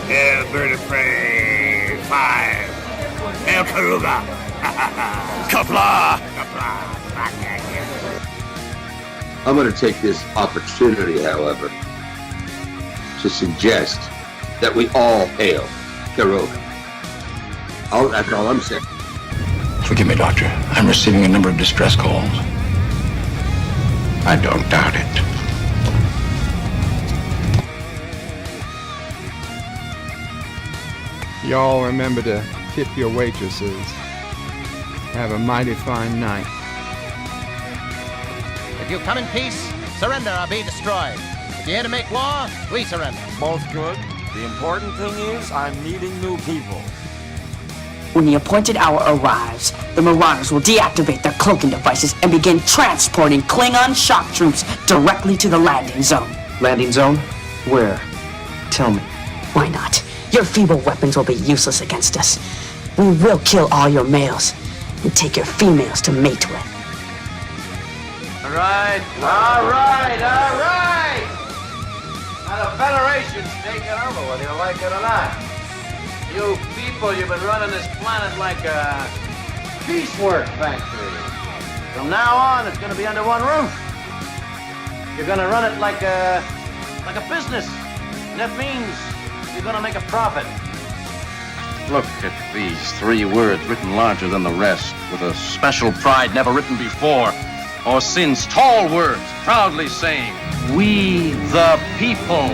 Hail, bird of prey. 5. Hail, Karuga. Kapla! Kapla. I'm going to take this opportunity, however, to suggest that we all hail Karuga. Oh, that's all I'm saying. Forgive me, Doctor. I'm receiving a number of distress calls. I don't doubt it. Y'all remember to tip your waitresses. Have a mighty fine night. If you come in peace, surrender or be destroyed. If you're here to make war, we surrender. Both good. The important thing is I'm meeting new people. When the appointed hour arrives, the Marauders will deactivate their cloaking devices and begin transporting Klingon shock troops directly to the landing zone. Landing zone? Where? Tell me. Why not? Your feeble weapons will be useless against us. We will kill all your males and take your females to mate with. All right. Now the Federation's taking over, whether you like it or not. You people, you've been running this planet like a piecework factory. From now on, it's going to be under one roof. You're going to run it like a business. And that means you're going to make a profit. Look at these 3 words written larger than the rest, with a special pride never written before or since. Tall words, proudly saying, "We the people."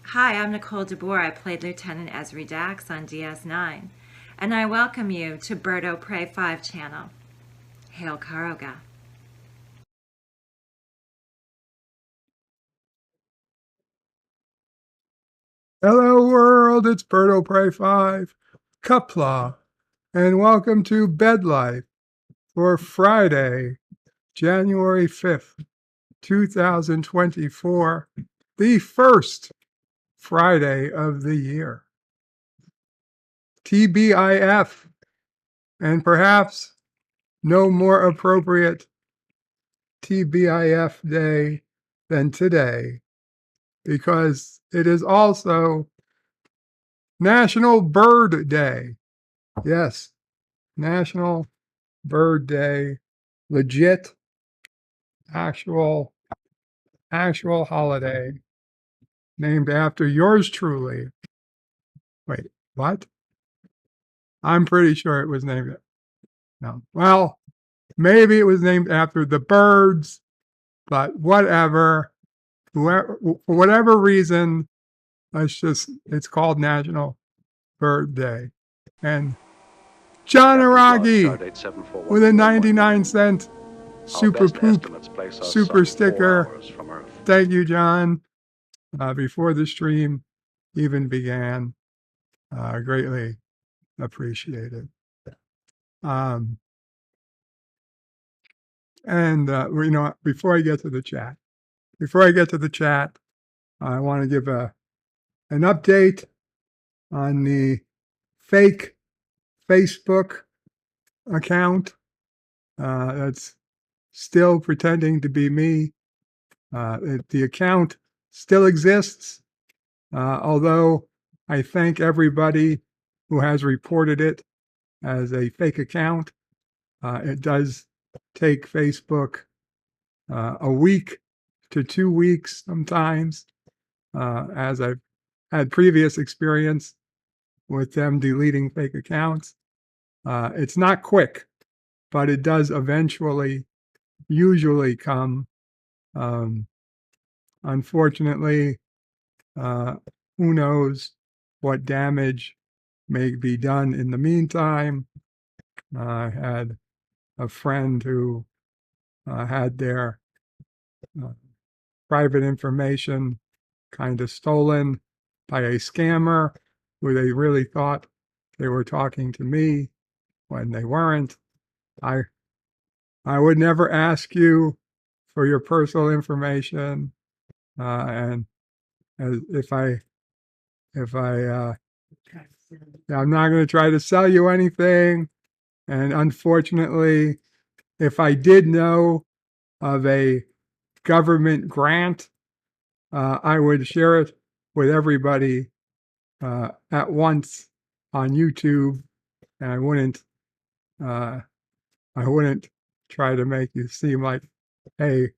Hi, I'm Nicole DeBoer. I played Lieutenant Ezri Dax on DS9, and I welcome you to Bird o' Prey 5 channel. Hail Karoga. Hello world, it's Bird o' Prey 5, Kapla, and welcome to Bed Life for Friday, January 5th, 2024, the first Friday of the year. TBIF, and perhaps no more appropriate TBIF day than today, because it is also National Bird Day. Yes, National Bird Day, legit, actual holiday named after yours truly. Wait, what? I'm pretty sure it was named. No. Well, maybe it was named after the birds, but whatever. For whatever reason, it's called National Bird Day. And John Aragi with a 99-cent super poop super sticker. Thank you, John. Before the stream even began, greatly appreciated. And before I get to the chat, I want to give an update on the fake Facebook account that's still pretending to be me. The account still exists, although I thank everybody who has reported it as a fake account. It does take Facebook a week to 2 weeks sometimes, as I've had previous experience with them deleting fake accounts. It's not quick, but it does usually come. Unfortunately, who knows what damage may be done in the meantime. I had a friend who had their private information kind of stolen by a scammer who they really thought they were talking to me when they weren't. I would never ask you for your personal information, and if I I'm not going to try to sell you anything. And unfortunately, if I did know of a government grant, I would share it with everybody at once on YouTube, and I wouldn't try to make you seem like, hey,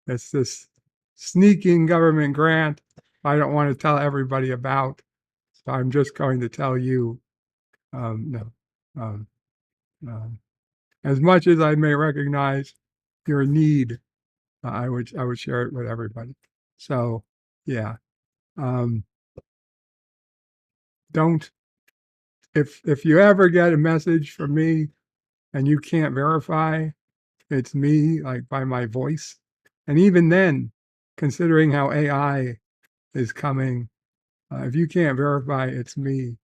it's this sneaking government grant I don't want to tell everybody about. So I'm just going to tell you, no. As much as I may recognize your need, I would share it with everybody. So yeah, don't, if you ever get a message from me and you can't verify it's me, like by my voice, and even then, considering how AI is coming, if you can't verify it's me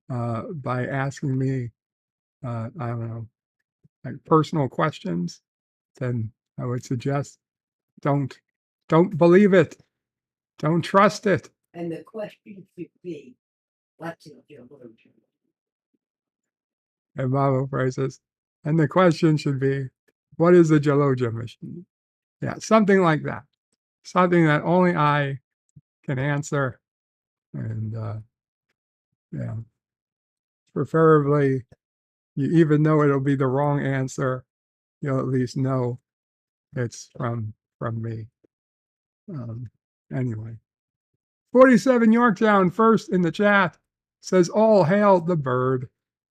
by asking me, I don't know, like personal questions, then I would suggest don't believe it. Don't trust it. And the question should be, what's a delusion? And Bible phrases. And the question should be, what is a Gelogia machine? Yeah, something like that. Something that only I can answer. And yeah, preferably, you even though it'll be the wrong answer, you'll at least know it's from me. Anyway, 47 Yorktown first in the chat says, all hail the bird.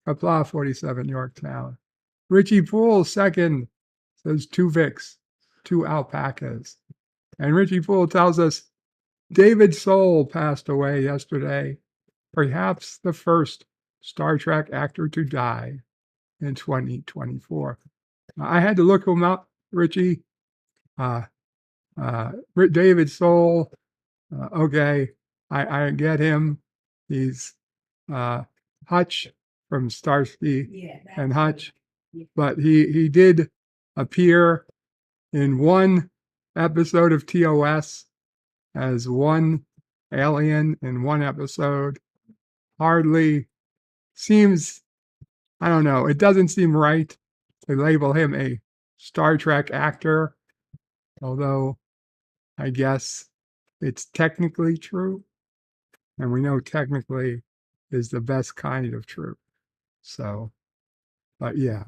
Applaud 47 Yorktown. Richie Poole second says 2 Vicks, 2 alpacas. And Richie Poole tells us David Soul passed away yesterday, perhaps the first Star Trek actor to die in 2024. I had to look him up, Richie. David Soul, okay, I get him. He's Hutch from Starsky and Hutch, but he did appear in one episode of TOS as one alien in one episode. Hardly seems, I don't know, it doesn't seem right to label him a Star Trek actor, although I guess it's technically true. And we know technically is the best kind of true. So, but yeah,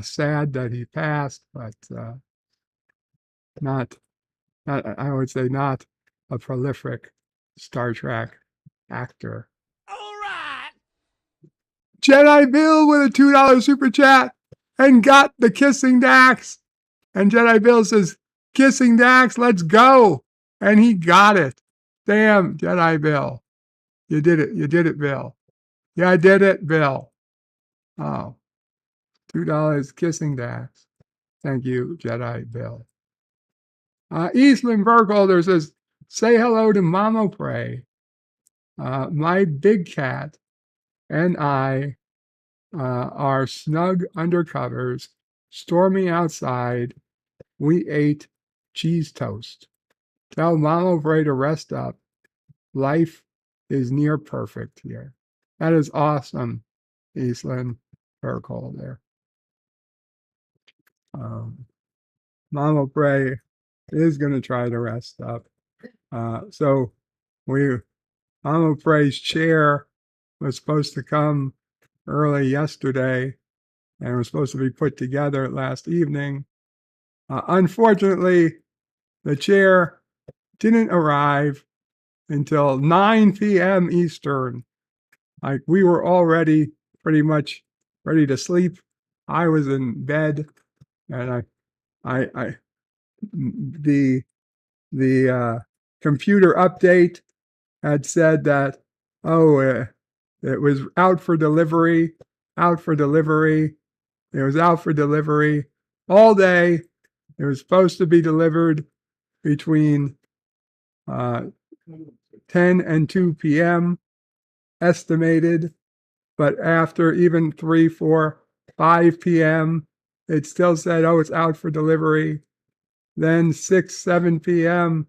sad that he passed, but not, I would say not a prolific Star Trek actor. All right. Jedi Bill with a $2 super chat and got the kissing Dax. And Jedi Bill says, kissing Dax, let's go. And he got it. Damn, Jedi Bill. You did it. You did it, Bill. Yeah, I did it, Bill. Oh, $2 kissing Dax. Thank you, Jedi Bill. Eastman Burkholder says, say hello to Mama Pray. My big cat and I are snug under covers, storming outside. We ate cheese toast. Tell Mama Pray to rest up. Life is near perfect here. That is awesome, Eastland Burkholder. Mama Pray is going to try to rest up. So Mama Pray's chair was supposed to come early yesterday and was supposed to be put together last evening. Unfortunately, the chair didn't arrive until 9 p.m. Eastern. Like, we were already pretty much ready to sleep. I was in bed, and the computer update had said that, it was out for delivery. It was out for delivery all day. It was supposed to be delivered between 10 and 2 p.m. estimated, but after even 3, 4, 5 p.m., it still said, it's out for delivery. Then 6, 7 p.m.,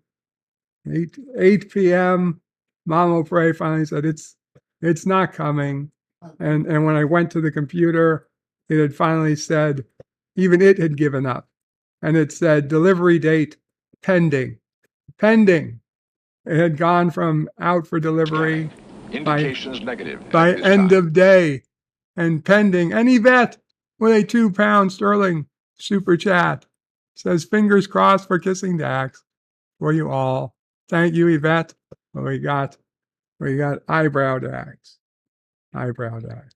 8 p.m. Mama Frey finally said it's not coming. And when I went to the computer, it had finally said, even it had given up. And it said delivery date pending. Pending. It had gone from out for delivery Indications negative. by at this end time. of day and pending. And Yvette with a £2 sterling super chat says fingers crossed for kissing Dax for you all. Thank you, Yvette. We got eyebrow Dax. Eyebrow Dax.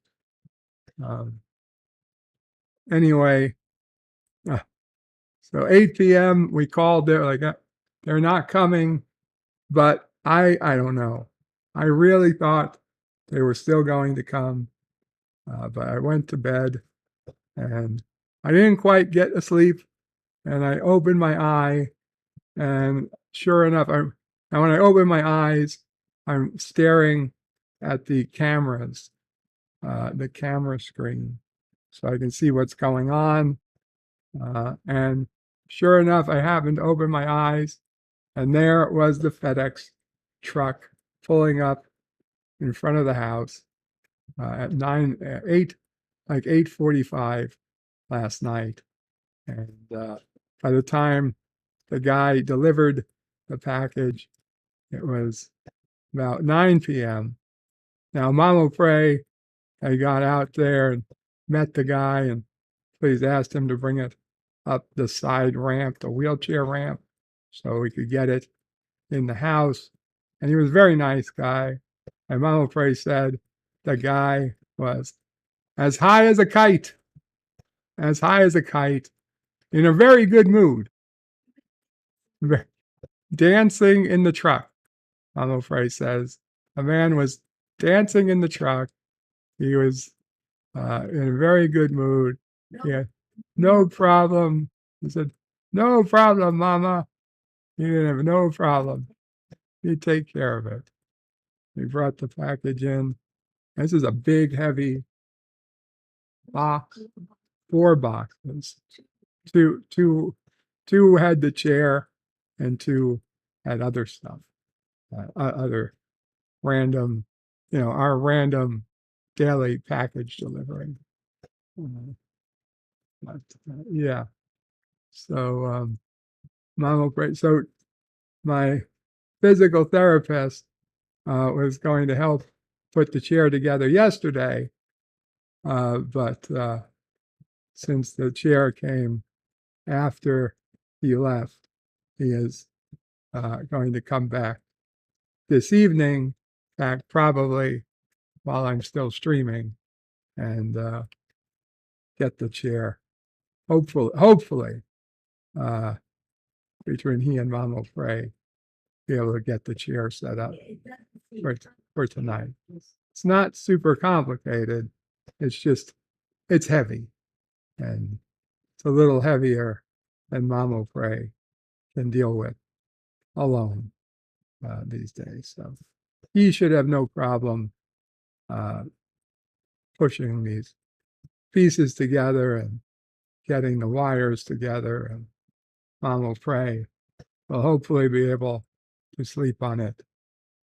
Anyway, so 8 p.m. we called. They're like, they're not coming, but I don't know. I really thought they were still going to come, but I went to bed and I didn't quite get asleep. And I opened my eye, and sure enough, and when I open my eyes, I'm staring at the cameras, the camera screen, so I can see what's going on. And sure enough, I happened to open my eyes, and there was the FedEx truck pulling up in front of the house at 8:45 last night. And by the time the guy delivered the package, it was about 9 p.m. Now, Mama Frey, I got out there and met the guy and please asked him to bring it up the side ramp, the wheelchair ramp, so we could get it in the house. And he was a very nice guy. And Mama Frey said the guy was as high as a kite, in a very good mood, dancing in the truck. Mama Frey says a man was dancing in the truck. He was in a very good mood. He had no problem. He said, "No problem, Mama." He didn't have no problem. He'd take care of it. He brought the package in. This is a big, heavy box. 4 boxes. Two had the chair, and 2 had other stuff, other random, our random daily package delivery. But, yeah. So, Mama Frey. So, my physical therapist was going to help put the chair together yesterday, but since the chair came after he left, he is going to come back this evening, back probably while I'm still streaming, and get the chair. Hopefully, between he and Mama Frey, be able to get the chair set up for tonight. It's not super complicated. It's just, it's heavy, and it's a little heavier than Mama Frey can deal with alone these days. So he should have no problem pushing these pieces together and getting the wires together, and Mama Frey will hopefully be able to sleep on it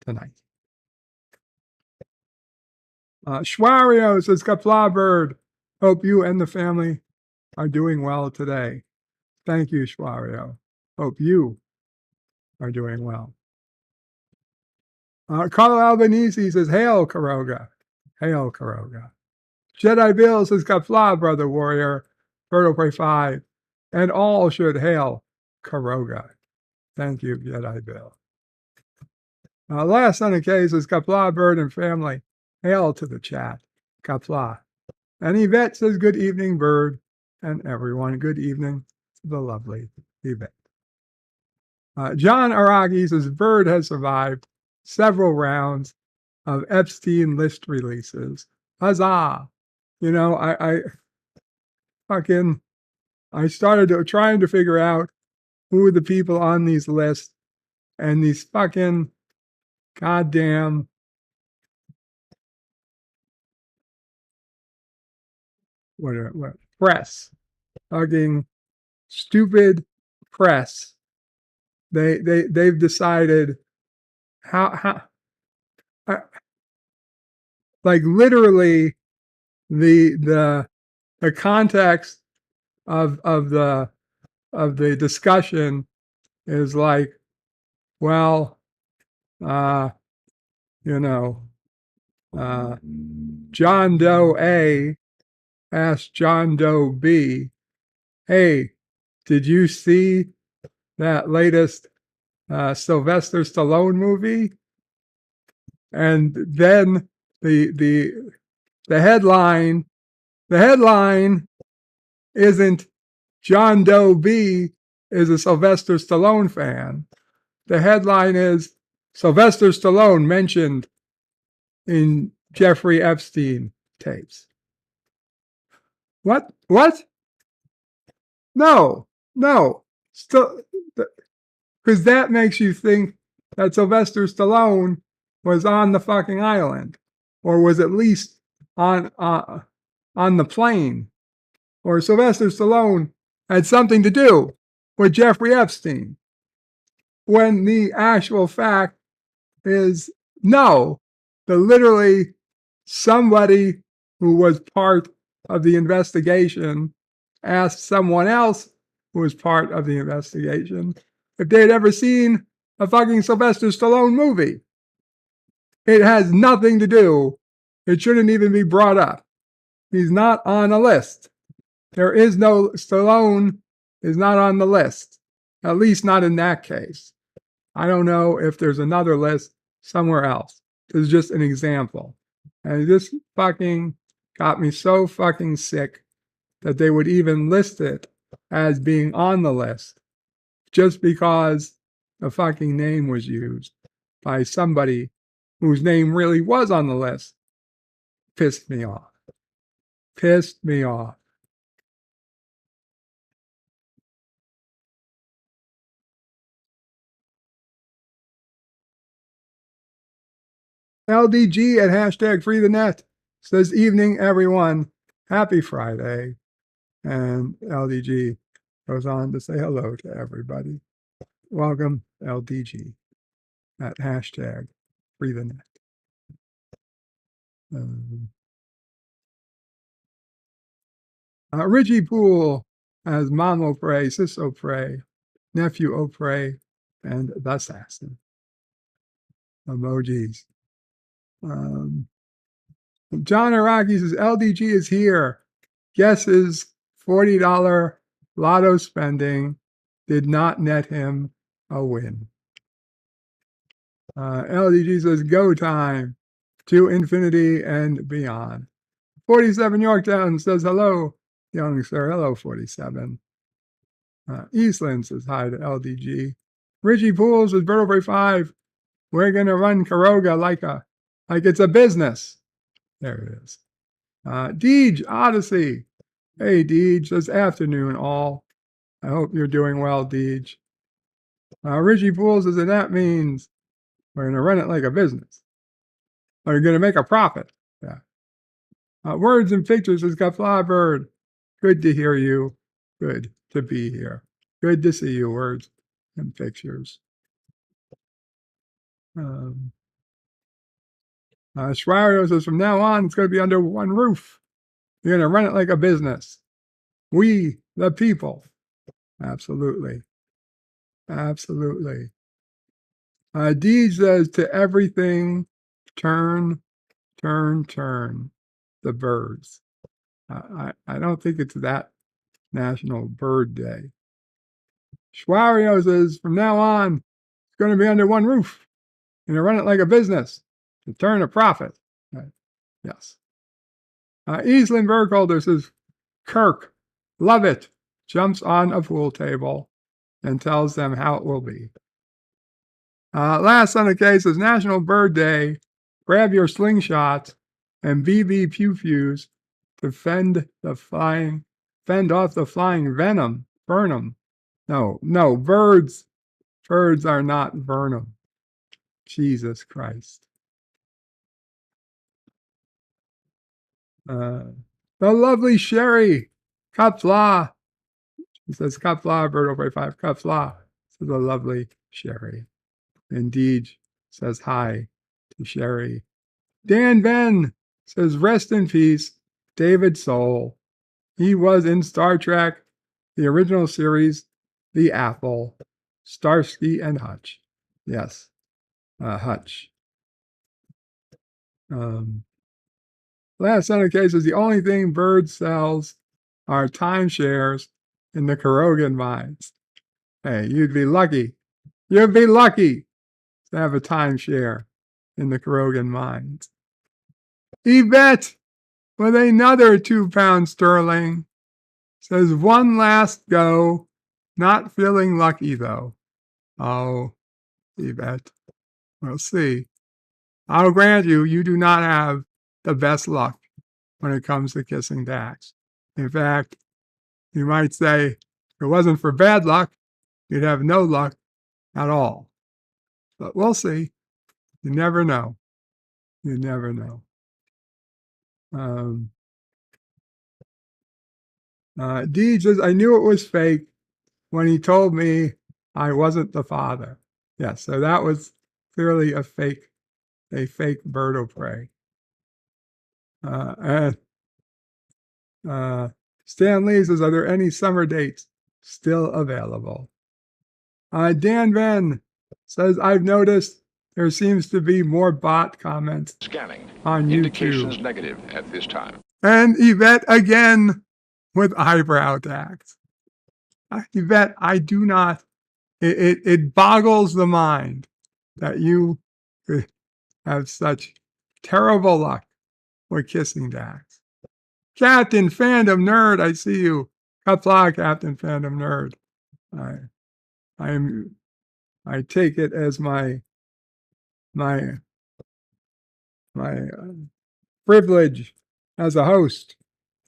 tonight. Schwario says, Kapla Bird, hope you and the family are doing well today. Thank you, Schwario. Hope you are doing well. Carlo Albanese says, hail, Karoga. Hail, Karoga. Jedi Bill says, Kapla, brother warrior. Birdo Pray 5. And all should hail Karoga. Thank you, Jedi Bill. Last on the case is Kapla, bird and family. Hail to the chat. Kapla. And Yvette says, good evening, bird. And everyone, good evening to the lovely Yvette. John Araki says, bird has survived several rounds of Epstein list releases. Huzzah! I started trying to figure out who are the people on these lists, and these fucking goddamn what press, fucking stupid press they've decided how like literally the context of the discussion is like, well, John Doe A asked John Doe B, hey, did you see that latest Sylvester Stallone movie? And then the headline isn't John Doe B is a Sylvester Stallone fan. The headline is Sylvester Stallone mentioned in Jeffrey Epstein tapes. What? No. Still, because that makes you think that Sylvester Stallone was on the fucking island, or was at least on the plane, or Sylvester Stallone had something to do with Jeffrey Epstein, when the actual fact is no, that literally somebody who was part of the investigation asked someone else who was part of the investigation if they'd ever seen a fucking Sylvester Stallone movie. It has nothing to do. It shouldn't even be brought up. He's not on a list. There is no, Stallone is not on the list. At least not in that case. I don't know if there's another list somewhere else. This is just an example. And this fucking got me so fucking sick that they would even list it as being on the list just because the fucking name was used by somebody whose name really was on the list. Pissed me off. LDG at hashtag free the net says, evening everyone, happy Friday. And LDG goes on to say hello to everybody. Welcome, LDG, at hashtag free the net. Richie Poole as Mom Opre, Sis Opre, Nephew Opre, and the Assassin. Emojis. John Araki says, LDG is here. Guesses $40 lotto spending did not net him a win. LDG says, go time to infinity and beyond. 47 Yorktown says, hello, young sir. Hello, 47. Eastland says hi to LDG. Richie Poole says, Vertebrae 5, we're going to run Karoga like it's a business. There it is. Deej Odyssey. Hey, Deej, says afternoon all. I hope you're doing well, Deej. Richie Poole says, and that means we're going to run it like a business. Or you're going to make a profit. Yeah. Words and pictures says Kafla Bird. Good to hear you. Good to be here. Good to see you, words and pictures. Schreier says, from now on, it's going to be under one roof. You're going to run it like a business. We, the people. Absolutely. Deej says, to everything, turn the birds. I don't think it's that National Bird Day. Schwario says, from now on, it's going to be under one roof. You're going to run it like a business to turn a profit. Right. Yes. Eastland Burkholder says, Kirk, love it. Jumps on a pool table and tells them how it will be. Last on the case is National Bird Day. Grab your slingshot and BB pew-pews to fend off the flying venom. Venom. No, birds. Birds are not venom. Jesus Christ. The lovely Sherry Kapla. She says Kapla, Bird over 5. Kapla to the lovely Sherry. Indeed says hi to Sherry. Dan Ben says, rest in peace, David Soul. He was in Star Trek, the original series, The Apple, Starsky and Hutch. Yes, Hutch. Last Son of K says, the only thing Bird sells are timeshares in the Karogan mines. Hey, you'd be lucky. You'd be lucky to have a timeshare in the Karogan mines. Yvette, with another 2 pound sterling, says, one last go, not feeling lucky though. Oh, Yvette, we'll see. I'll grant you, you do not have the best luck when it comes to kissing Dax. In fact, you might say, if it wasn't for bad luck, you'd have no luck at all. But we'll see. You never know. You never know. Dee says, I knew it was fake when he told me I wasn't the father. Yes, so that was clearly a fake bird of prey. Stan Lee says, are there any summer dates still available? Dan Van says, I've noticed there seems to be more bot comments Scanning. on Indications YouTube. negative at this time. And Yvette again with eyebrow tax. Yvette, I do not, it boggles the mind that you have such terrible luck with kissing Dax. Captain Fandom Nerd, I see you. Kapla, Captain Fandom Nerd. I take it as my privilege as a host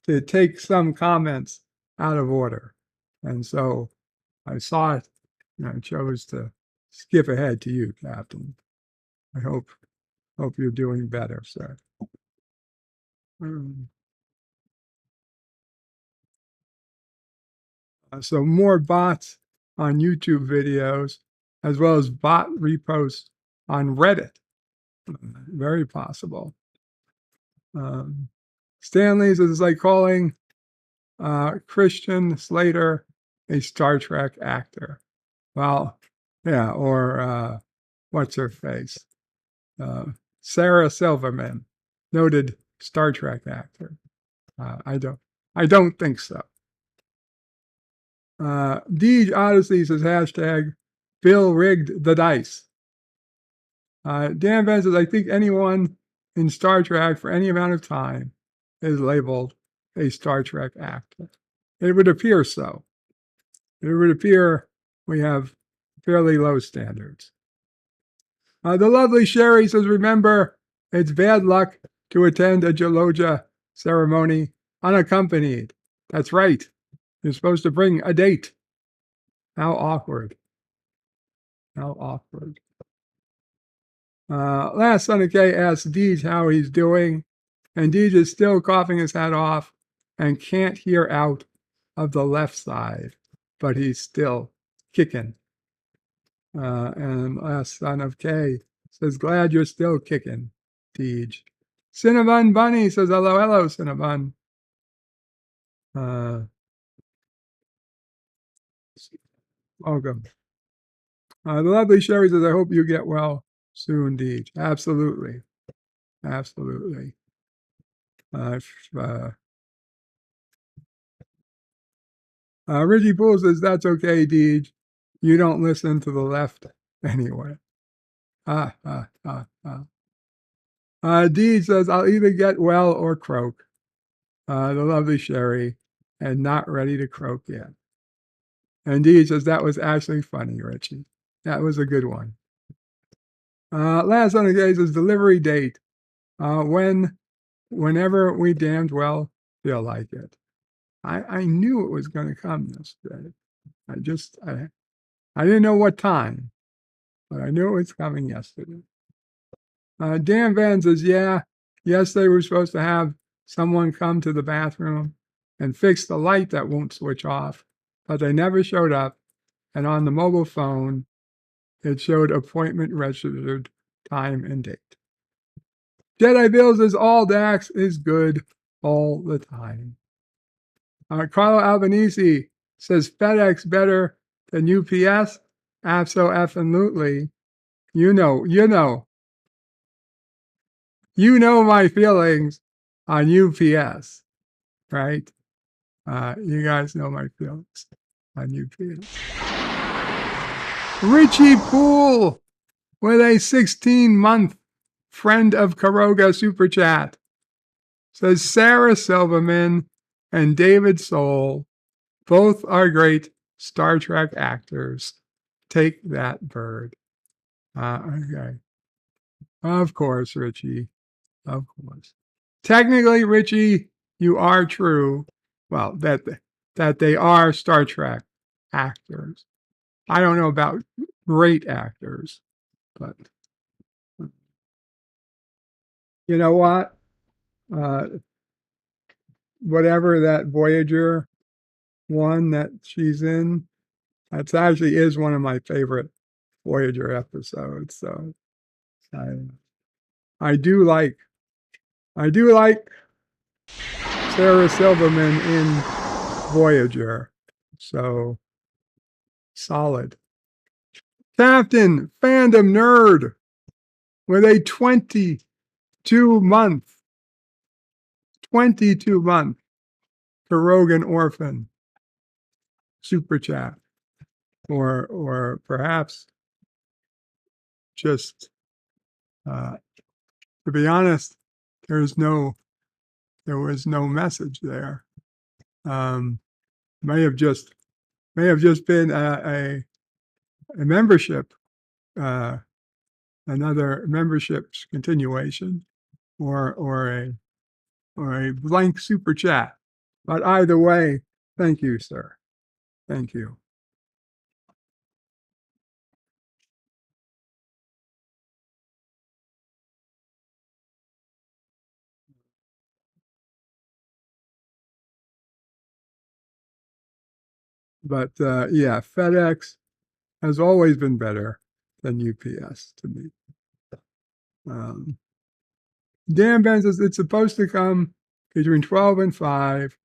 to take some comments out of order. And so I saw it and I chose to skip ahead to you, Captain. I hope you're doing better, sir. So more bots on YouTube videos, as well as bot reposts on Reddit. Very possible. Stanley's is like calling Christian Slater a Star Trek actor. Well, yeah, or what's her face? Sarah Silverman, noted Star Trek actor. I don't think so. Deej Odyssey says hashtag Bill rigged the dice. Dan Ben says, I think anyone in Star Trek for any amount of time is labeled a Star Trek actor. It would appear so. It would appear we have fairly low standards. The lovely Sherry says, remember, it's bad luck to attend a Geloja ceremony unaccompanied. That's right. You're supposed to bring a date. How awkward. How awkward. Last Son of K asks Deej how he's doing, and Deej is still coughing his head off and can't hear out of the left side, but he's still kicking. And Last Son of K says, glad you're still kicking, Deej. Cinnabon Bunny says, hello, hello, Cinnabon. Welcome. The lovely Sherry says, I hope you get well soon, Deej. Absolutely. Absolutely. Richie Poole says, that's okay, Deej. You don't listen to the left anyway. Deej says, I'll either get well or croak. The lovely Sherry, and not ready to croak yet. And Deej says, that was actually funny, Richie. That was a good one. Last on the case is delivery date. Whenever we damned well feel like it. I knew it was going to come yesterday. I didn't know what time, but I knew it was coming yesterday. Dan Van says, yeah, yesterday we were supposed to have someone come to the bathroom and fix the light that won't switch off, but they never showed up, and on the mobile phone, it showed appointment registered time and date. Jedi Bills says all Dax is good all the time. Carlo Albanese says FedEx better than UPS. Absolutely. You know my feelings on UPS, right? You guys know my feelings on UPS. Richie Poole with a 16-month friend of Karoga super chat says Sarah Silverman and David Soul both are great Star Trek actors. Take that, bird. Okay. Of course, Richie. Of course. Technically, Richie, you are true. Well, that they are Star Trek actors. I don't know about great actors, but you know what? Whatever that Voyager one that she's in, that actually is one of my favorite Voyager episodes. So I do like Sarah Silverman in Voyager. So solid. Captain Fandom Nerd with a 22-month Karogan Orphan super chat. Or perhaps just to be honest, there was no message there. May have just been a membership, another membership's continuation, or a blank super chat. But either way, thank you, sir. Thank you. But yeah, FedEx has always been better than UPS to me. Dan Ben says it's supposed to come between 12 and 5.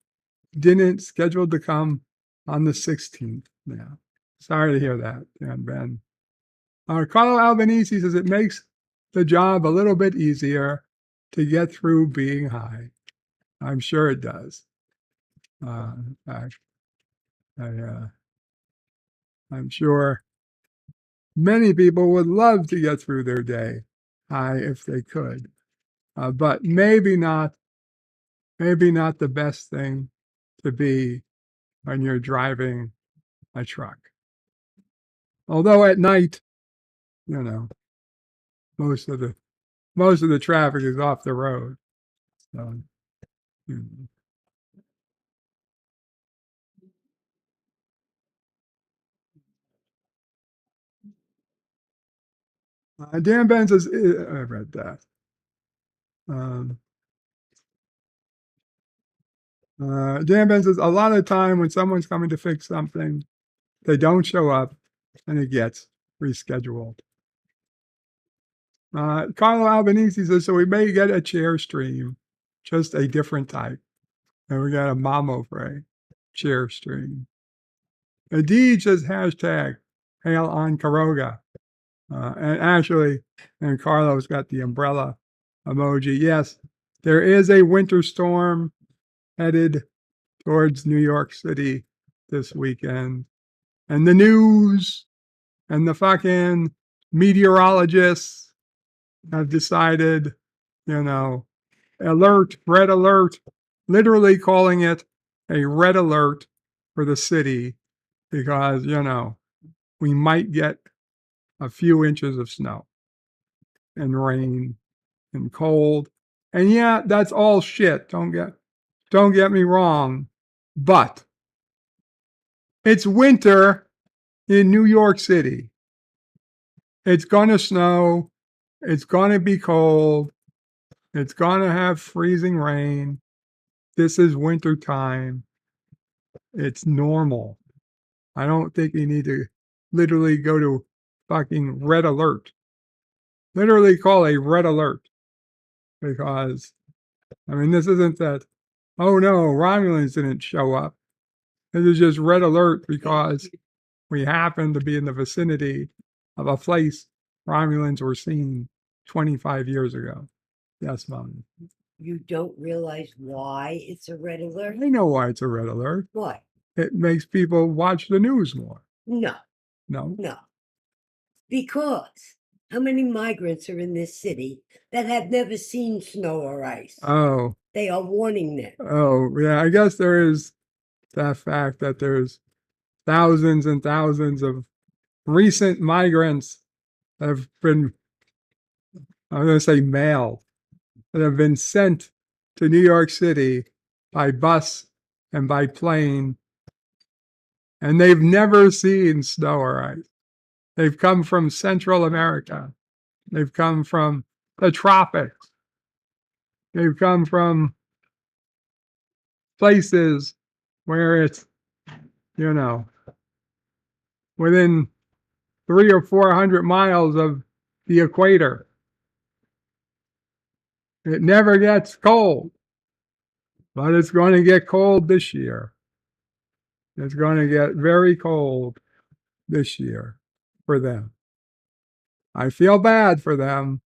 Didn't scheduled to come on the 16th now. Sorry to hear that, Dan Ben. Carlo Albanese says it makes the job a little bit easier to get through being high. I'm sure it does. I'm sure many people would love to get through their day high if they could, but maybe not the best thing to be when you're driving a truck. Although at night, most of the traffic is off the road. So, Dan Ben says, I read that. Dan Ben says, a lot of time when someone's coming to fix something, they don't show up and it gets rescheduled. Carlo Albanese says, so we may get a chair stream, just a different type. And we got a Mamo Frey chair stream. Adij says, hashtag hail on Karoga. And Carlo's got the umbrella emoji. Yes, there is a winter storm headed towards New York City this weekend. And the news and the fucking meteorologists have decided, alert, red alert, literally calling it a red alert for the city because, we might get a few inches of snow and rain and cold. And yeah, that's all shit. Don't get me wrong, but it's winter in New York City. It's going to snow. It's going to be cold. It's going to have freezing rain. This is winter time. It's normal. I don't think you need to literally go to fucking red alert. Literally call a red alert. Because, I mean, this isn't that, oh no, Romulans didn't show up. This is just red alert because we happen to be in the vicinity of a place Romulans were seen 25 years ago. Yes, Mom. You don't realize why it's a red alert? I know why it's a red alert. Why? It makes people watch the news more. No, No. no. Because how many migrants are in this city that have never seen snow or ice? Oh. They are warning them. Oh, yeah. I guess there is that fact that there's thousands and thousands of recent migrants that have been, I'm going to say mailed, that have been sent to New York City by bus and by plane, and they've never seen snow or ice. They've come from Central America. They've come from the tropics. They've come from places where it's, you know, within 300 or 400 miles of the equator. It never gets cold, but it's going to get cold this year. It's going to get very cold this year for them. I feel bad for them.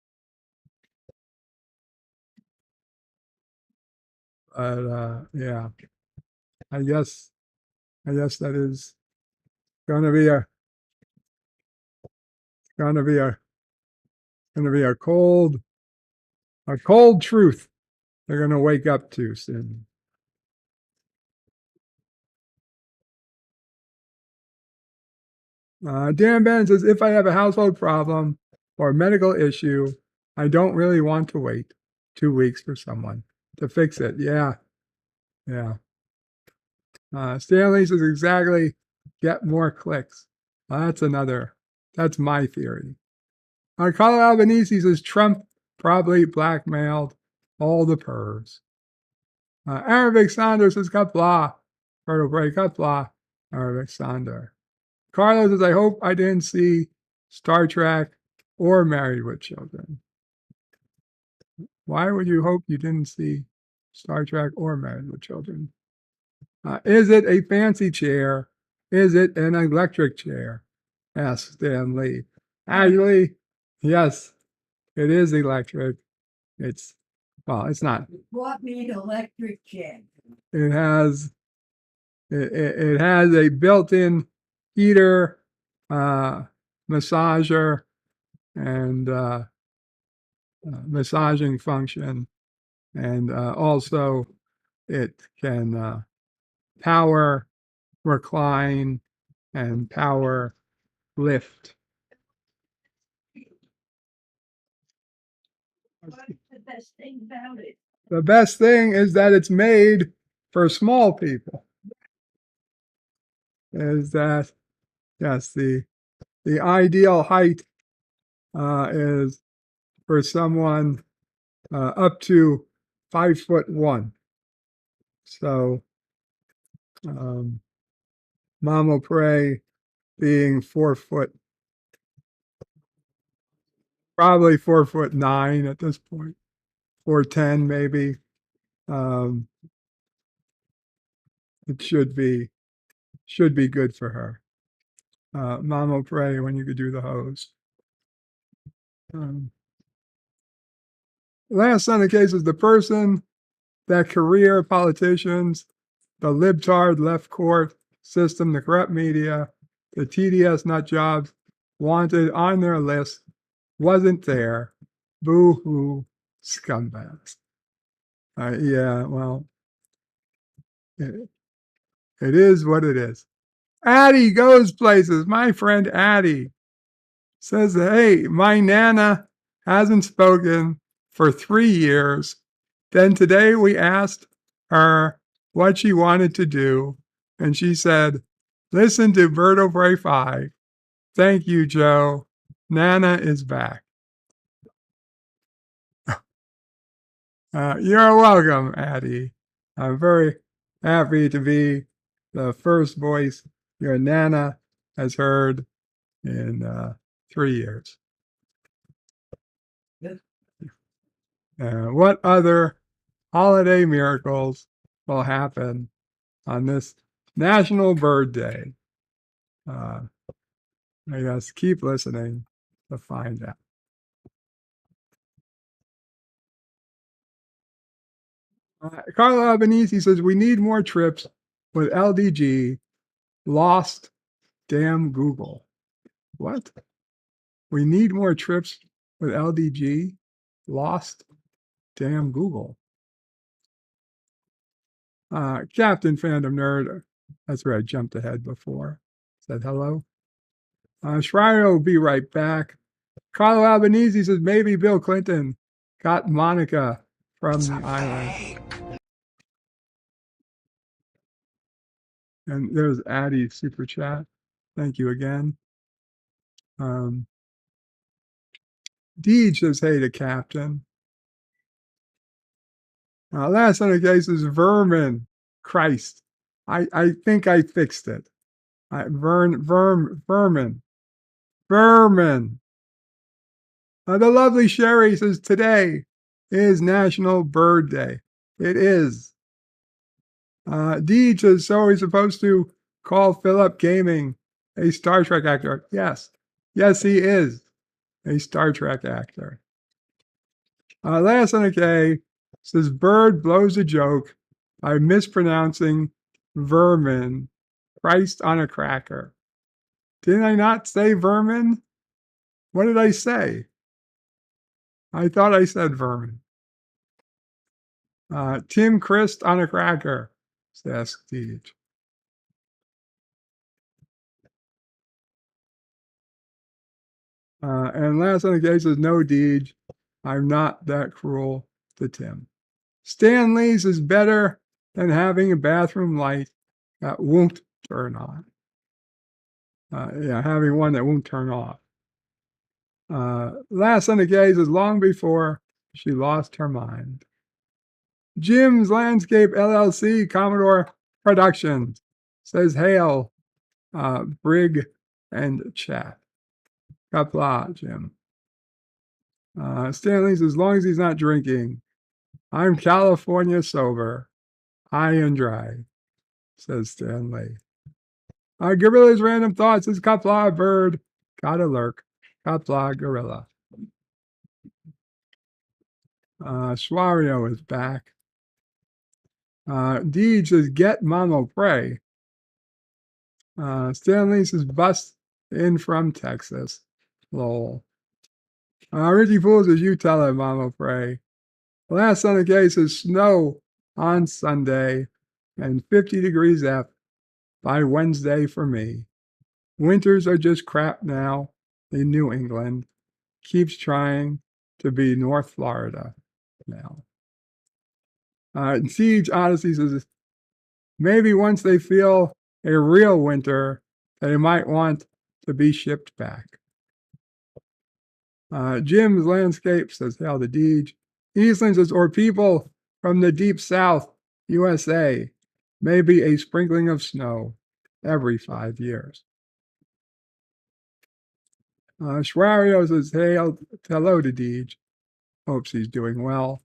But yeah, I guess that is going to be a cold truth they're going to wake up to soon. Dan Ben says, if I have a household problem or a medical issue, I don't really want to wait 2 weeks for someone to fix it. Yeah. Stanley says, exactly, get more clicks. That's my theory. Carlo Albanese says, Trump probably blackmailed all the pervs. Arabic Sander says, cut blah. Vertebrae, cut blah. Arabic Sander. Carlos says, I hope I didn't see Star Trek or Married with Children. Why would you hope you didn't see Star Trek or Married with Children? Is it a fancy chair? Is it an electric chair? Asked Stan Lee. Actually, yes, it is electric. It's not. Bought me an electric chair. It has a built-in heater, massager, and massaging function, and also it can power recline and power lift. What's the best thing about it? The best thing is that it's made for small people. Is that, yes, the ideal height is for someone up to 5'1". So Mama Prey being 4 foot, probably 4'9" at this point, 4'10" maybe. It should be good for her. Mama Prey when you could do the hose. Last on the case is the person that career politicians, the libtard left court system, the corrupt media, the TDS nut jobs wanted on their list wasn't there. Boo-hoo scumbags. Yeah, well, it is what it is. Addie goes places. My friend Addie says, hey, my Nana hasn't spoken for 3 years. Then today we asked her what she wanted to do, and she said, listen to Berto Bray 5. Thank you, Joe. Nana is back. You're welcome, Addie. I'm very happy to be the first voice your Nana has heard in 3 years. What other holiday miracles will happen on this National Bird Day? I guess keep listening to find out. Carlo Albanese says we need more trips with LDG. Lost damn Google. What? We need more trips with LDG. Lost damn Google. Captain Fandom Nerd. That's where I jumped ahead before. Said hello. Schreier will be right back. Carlo Albanese says maybe Bill Clinton got Monica from the island. And there's Addie's super chat. Thank you again. Deej says hey to Captain. Last on the case is Vermin. Christ. I think I fixed it. Vermin. Vermin. The lovely Sherry says today is National Bird Day. It is. Deej is so he's supposed to call Philip Gaming a Star Trek actor. Yes. Yes, he is a Star Trek actor. Last on the K says Bird blows a joke by mispronouncing vermin. Christ on a cracker. Didn't I not say vermin? What did I say? I thought I said vermin. Tim Christ on a cracker, says Deej. And last on the case is no Deej. I'm not that cruel to Tim. Stan Lee's is better than having a bathroom light that won't turn on. Having one that won't turn off. Last on the case is long before she lost her mind. Jim's Landscape LLC, Commodore Productions, says hail, Brig and chat. Kapla, Jim. Stanley's as long as he's not drinking. I'm California sober, high and dry, says Stanley. Gorilla's Random Thoughts is Kapla Bird, gotta lurk. Kapla Gorilla. Schwario is back. Deej says get Mamo Pray. Stanley says bust in from Texas. Lol. Richie Fool says you tell him Mamo Pray. Last on the case is snow on Sunday and 50 degrees F by Wednesday for me. Winters are just crap now in New England. Keeps trying to be North Florida now. Siege Odyssey says maybe once they feel a real winter, they might want to be shipped back. Jim's Landscape says hail to Deej. Eastland says, or people from the deep south, USA, maybe a sprinkling of snow every 5 years. Schwario says, hello to Deej. Hopes he's doing well.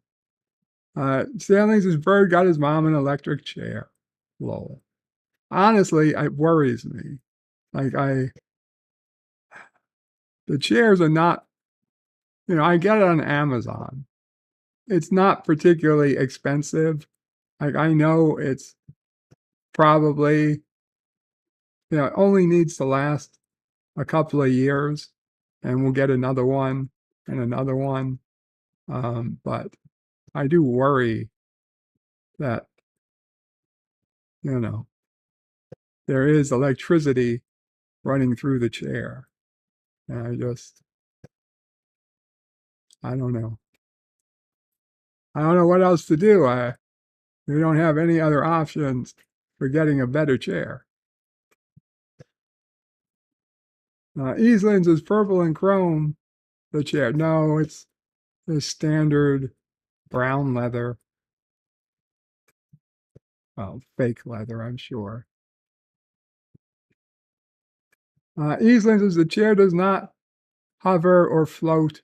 Stanley says, Bird got his mom an electric chair. Lol. Honestly, it worries me. The chairs are not, I get it on Amazon. It's not particularly expensive. I know it's probably, it only needs to last a couple of years and we'll get another one and another one. But I do worry that, there is electricity running through the chair. And I don't know. I don't know what else to do. We don't have any other options for getting a better chair. Eastlands is purple and chrome, the chair. No, it's the standard brown leather. Well, fake leather, I'm sure. Eastland says the chair does not hover or float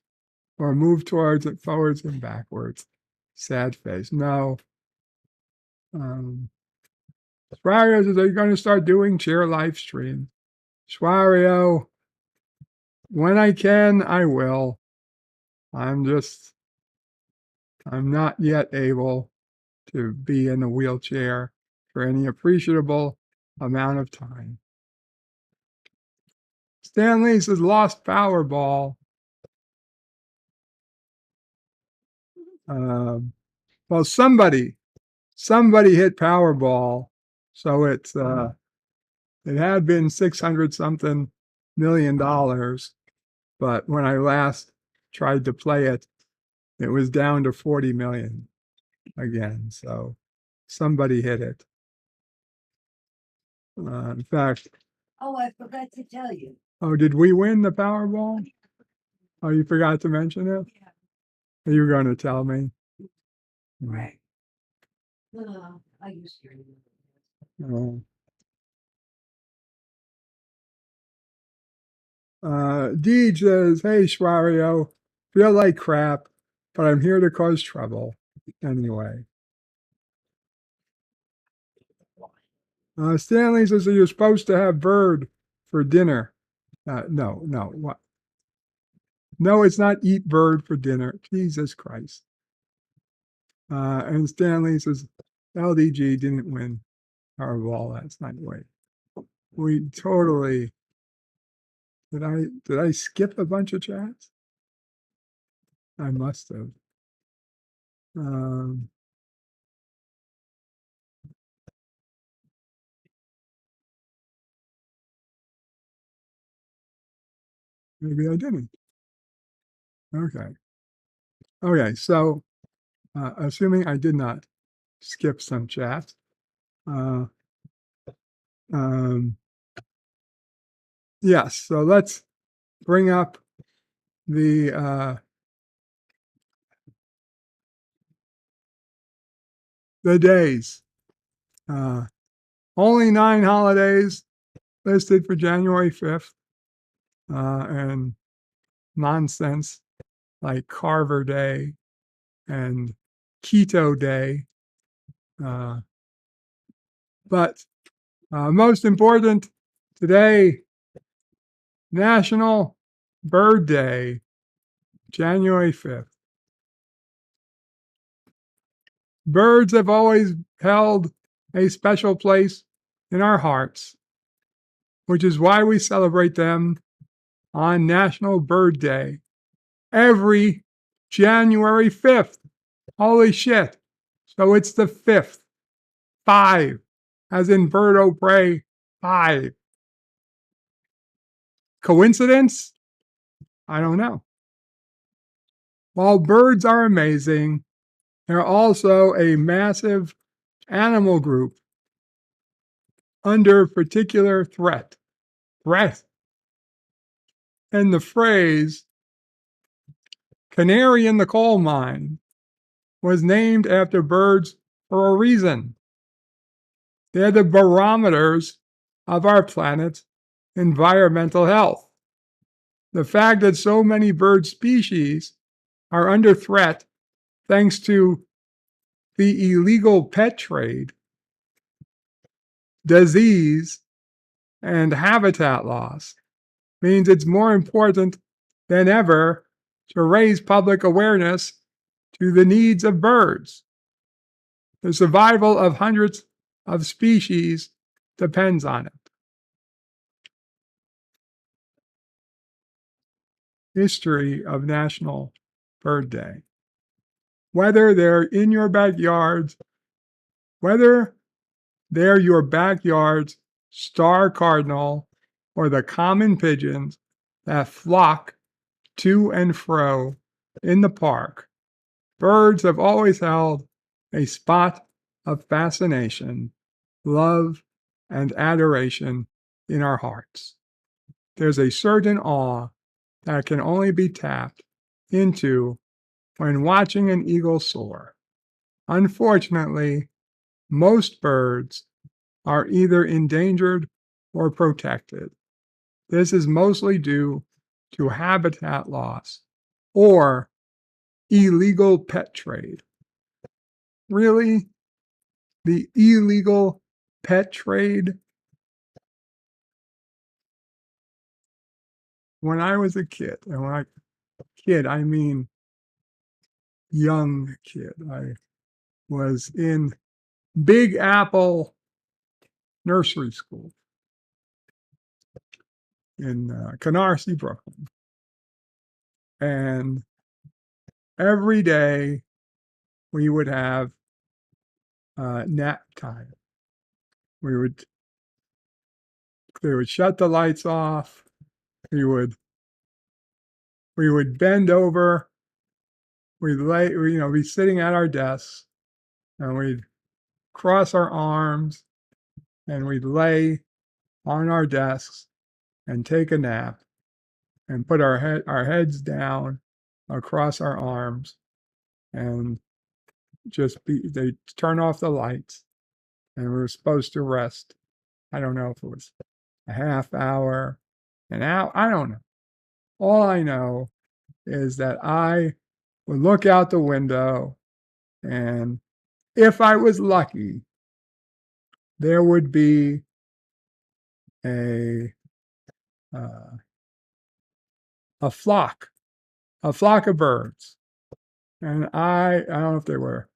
or move towards it, forwards and backwards. Sad face. No. Schwario says, are you going to start doing chair live stream? Schwario, when I can, I will. I'm not yet able to be in a wheelchair for any appreciable amount of time. Stanley says, lost Powerball. Well, somebody hit Powerball, so it's it had been $600 something million, but when I last tried to play it, it was down to 40 million again. So somebody hit it. In fact, Oh, I forgot to tell you. oh, did we win the Powerball? Oh, you forgot to mention it? Are you going to tell me? Right. No, I used to. Oh. Deej says, hey, Schwario, feel like crap, but I'm here to cause trouble anyway. Stanley says, so you're supposed to have bird for dinner. No. What? No, it's not eat bird for dinner. Jesus Christ. And Stanley says, LDG didn't win our ball last night. Wait, we totally, did I skip a bunch of chats? I must have. Maybe I didn't. Okay, so assuming I did not skip some chat, yes, so let's bring up the days. Only 9 holidays listed for January 5th, and nonsense like Carver Day and Keto Day. But most important, today, National Bird Day, January 5th. Birds have always held a special place in our hearts, which is why we celebrate them on National Bird Day every January 5th. Holy shit. So it's the 5th. 5, as in Bird O' Prey 5. Coincidence? I don't know. While birds are amazing, they're also a massive animal group under particular threat. And the phrase canary in the coal mine was named after birds for a reason. They're the barometers of our planet's environmental health. The fact that so many bird species are under threat thanks to the illegal pet trade, disease, and habitat loss means it's more important than ever to raise public awareness to the needs of birds. The survival of hundreds of species depends on it. History of National Bird Day. Whether they're in your backyards, whether they're your backyard's star cardinal or the common pigeons that flock to and fro in the park, birds have always held a spot of fascination, love, and adoration in our hearts. There's a certain awe that can only be tapped into when watching an eagle soar. Unfortunately, most birds are either endangered or protected. This is mostly due to habitat loss or illegal pet trade. Really? The illegal pet trade? When I was a kid, and when I mean young kid, I was in Big Apple nursery school in Canarsie, Brooklyn. And every day we would have nap time. They would shut the lights off. We would bend over. We'd be sitting at our desks, and we'd cross our arms, and we'd lay on our desks and take a nap, and put our heads down across our arms, and they turn off the lights, and we were supposed to rest. I don't know if it was a half hour, an hour, I don't know. All I know is that I would look out the window, and if I was lucky, there would be a flock of birds. And I don't know if they were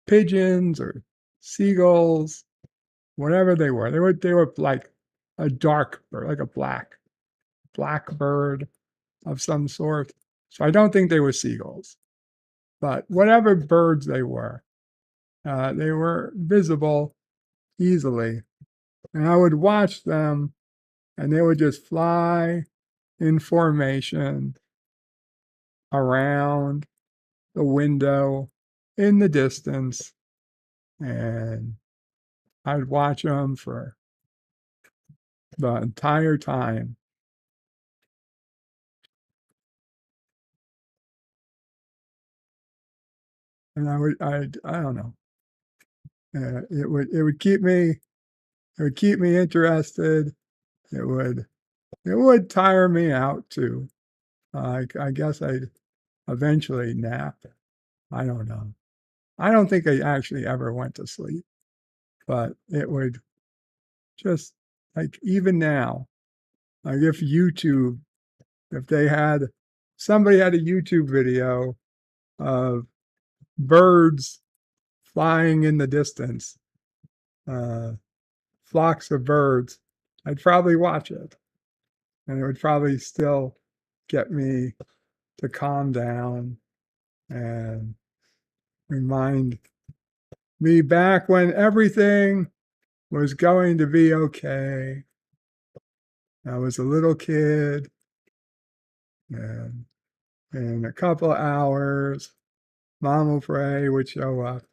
pigeons or seagulls, whatever they were. They were like a dark bird, like a black bird of some sort. So I don't think they were seagulls, but whatever birds they were visible easily. And I would watch them, and they would just fly in formation around the window in the distance, and I'd watch them for the entire time. And I don't know. It would keep me interested. It would tire me out too. I guess I'd eventually nap. I don't know. I don't think I actually ever went to sleep, but it would just, like, even now, like if somebody had a YouTube video of birds flying in the distance, flocks of birds, I'd probably watch it, and it would probably still get me to calm down and remind me back when everything was going to be okay. I was a little kid, and in a couple of hours, Mama Frey would show up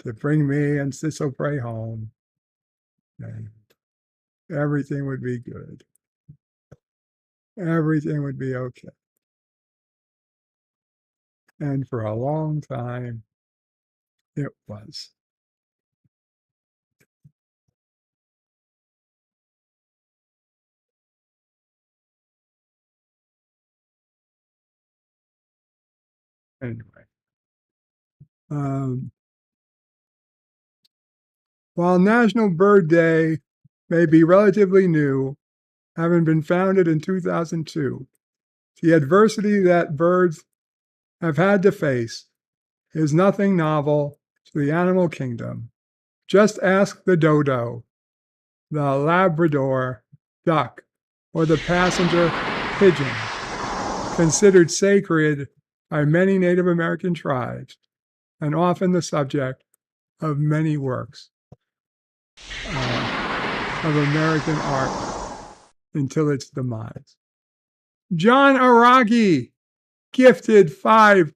to bring me and Sisso Frey home, and everything would be good. Everything would be okay. And for a long time, it was. Anyway. While National Bird Day may be relatively new, having been founded in 2002, the adversity that birds have had to face is nothing novel to the animal kingdom. Just ask the dodo, the Labrador duck, or the passenger pigeon, considered sacred by many Native American tribes and often the subject of many works of American art until its demise. John Araki gifted 5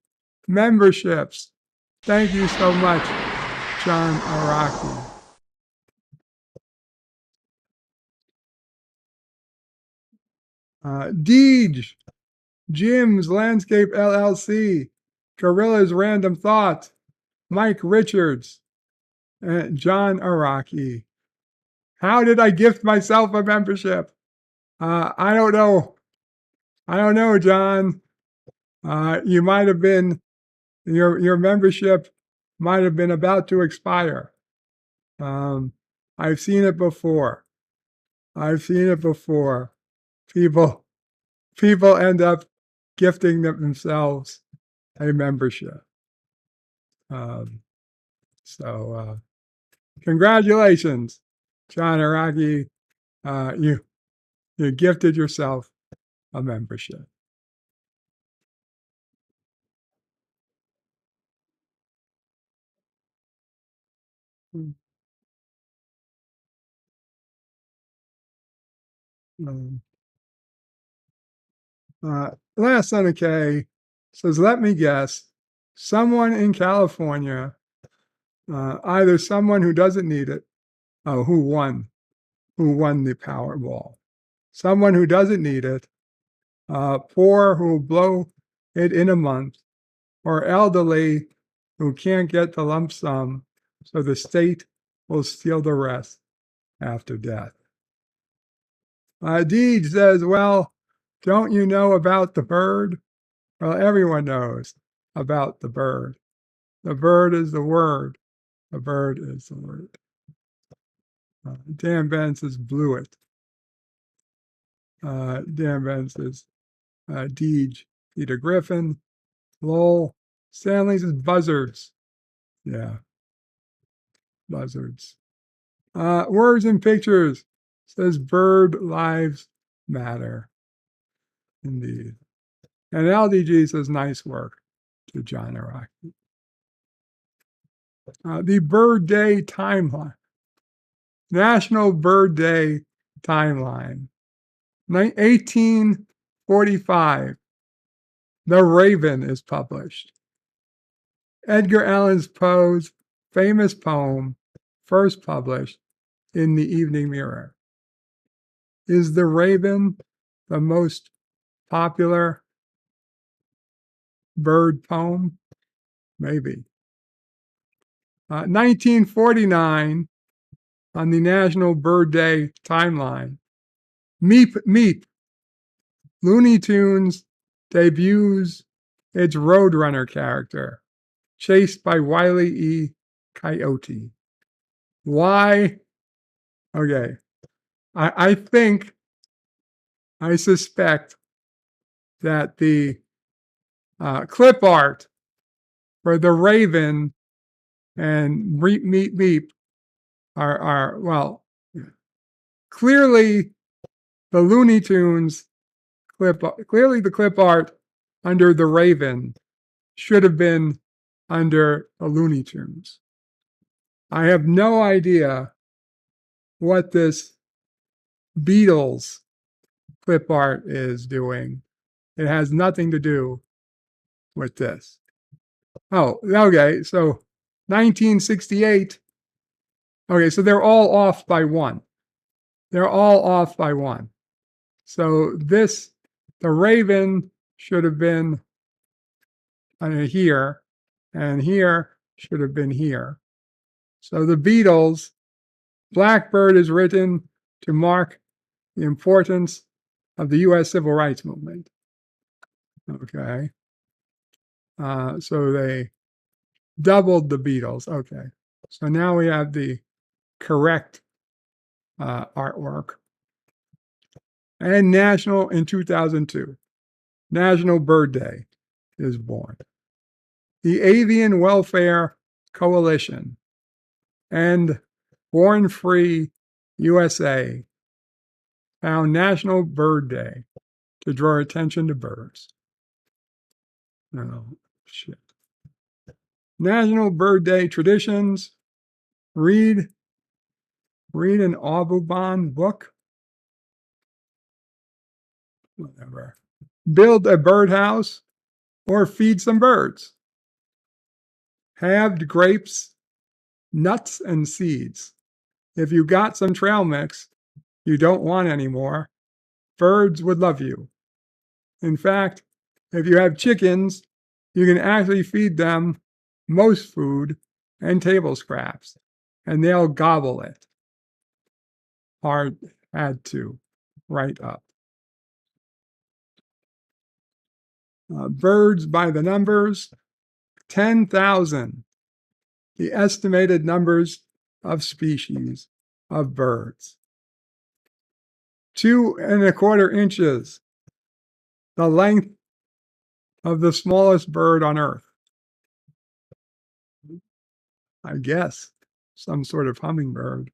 memberships. Thank you so much, John Araki. Deej, Jim's Landscape LLC, Gorilla's Random Thought, Mike Richards, and John Araki. How did I gift myself a membership? I don't know. I don't know, John. You might have been your membership might have been about to expire. I've seen it before. I've seen it before. People end up gifting themselves a membership. So congratulations, John Araki. You gifted yourself a membership. Last Son of K says, let me guess, someone in California, either someone who doesn't need it, who won the Powerball, someone who doesn't need it, poor who will blow it in a month, or elderly who can't get the lump sum, so the state will steal the rest after death. Deej says, well, don't you know about the bird? Well, everyone knows about the bird. The bird is the word. The bird is the word. Dan Ben says, blew it. Dan Ben says, Deej, Peter Griffin. Lowell, Stanley says, buzzards. Yeah, buzzards. Words and pictures says, bird lives matter. Indeed. And LDG says, nice work to John Araki. The Bird Day timeline. National Bird Day timeline. 1845. The Raven is published. Edgar Allan Poe's famous poem, first published in the Evening Mirror. Is The Raven the most popular bird poem? Maybe. 1949, on the National Bird Day timeline, Meep Meep, Looney Tunes debuts its Roadrunner character, chased by Wile E. Coyote. Why? Okay. I suspect that the clip art for the Raven and Meep Meep Meep are well, clearly the Looney Tunes clearly the clip art under the Raven should have been under the Looney Tunes. I have no idea what this Beatles clip art is doing. It has nothing to do with this. Oh, okay. So 1968. Okay, so they're all off by one. They're all off by one. So the Raven should have been here, and here should have been here. So the Beatles, Blackbird is written to mark the importance of the U.S. Civil Rights Movement. Okay. So they doubled the Beatles. Okay. So now we have the correct artwork. And National, in 2002, National Bird Day is born. The Avian Welfare Coalition and Born Free USA found National Bird Day to draw attention to birds. Oh, shit. National Bird Day traditions. Read an Audubon book. Whatever. Build a birdhouse or feed some birds. Halved grapes, nuts, and seeds. If you got some trail mix you don't want anymore, birds would love you. In fact, if you have chickens, you can actually feed them most food and table scraps, and they'll gobble it. Had to write up. Birds by the numbers, 10,000. The estimated numbers of species of birds. 2¼ inches, the length of the smallest bird on Earth. I guess some sort of hummingbird.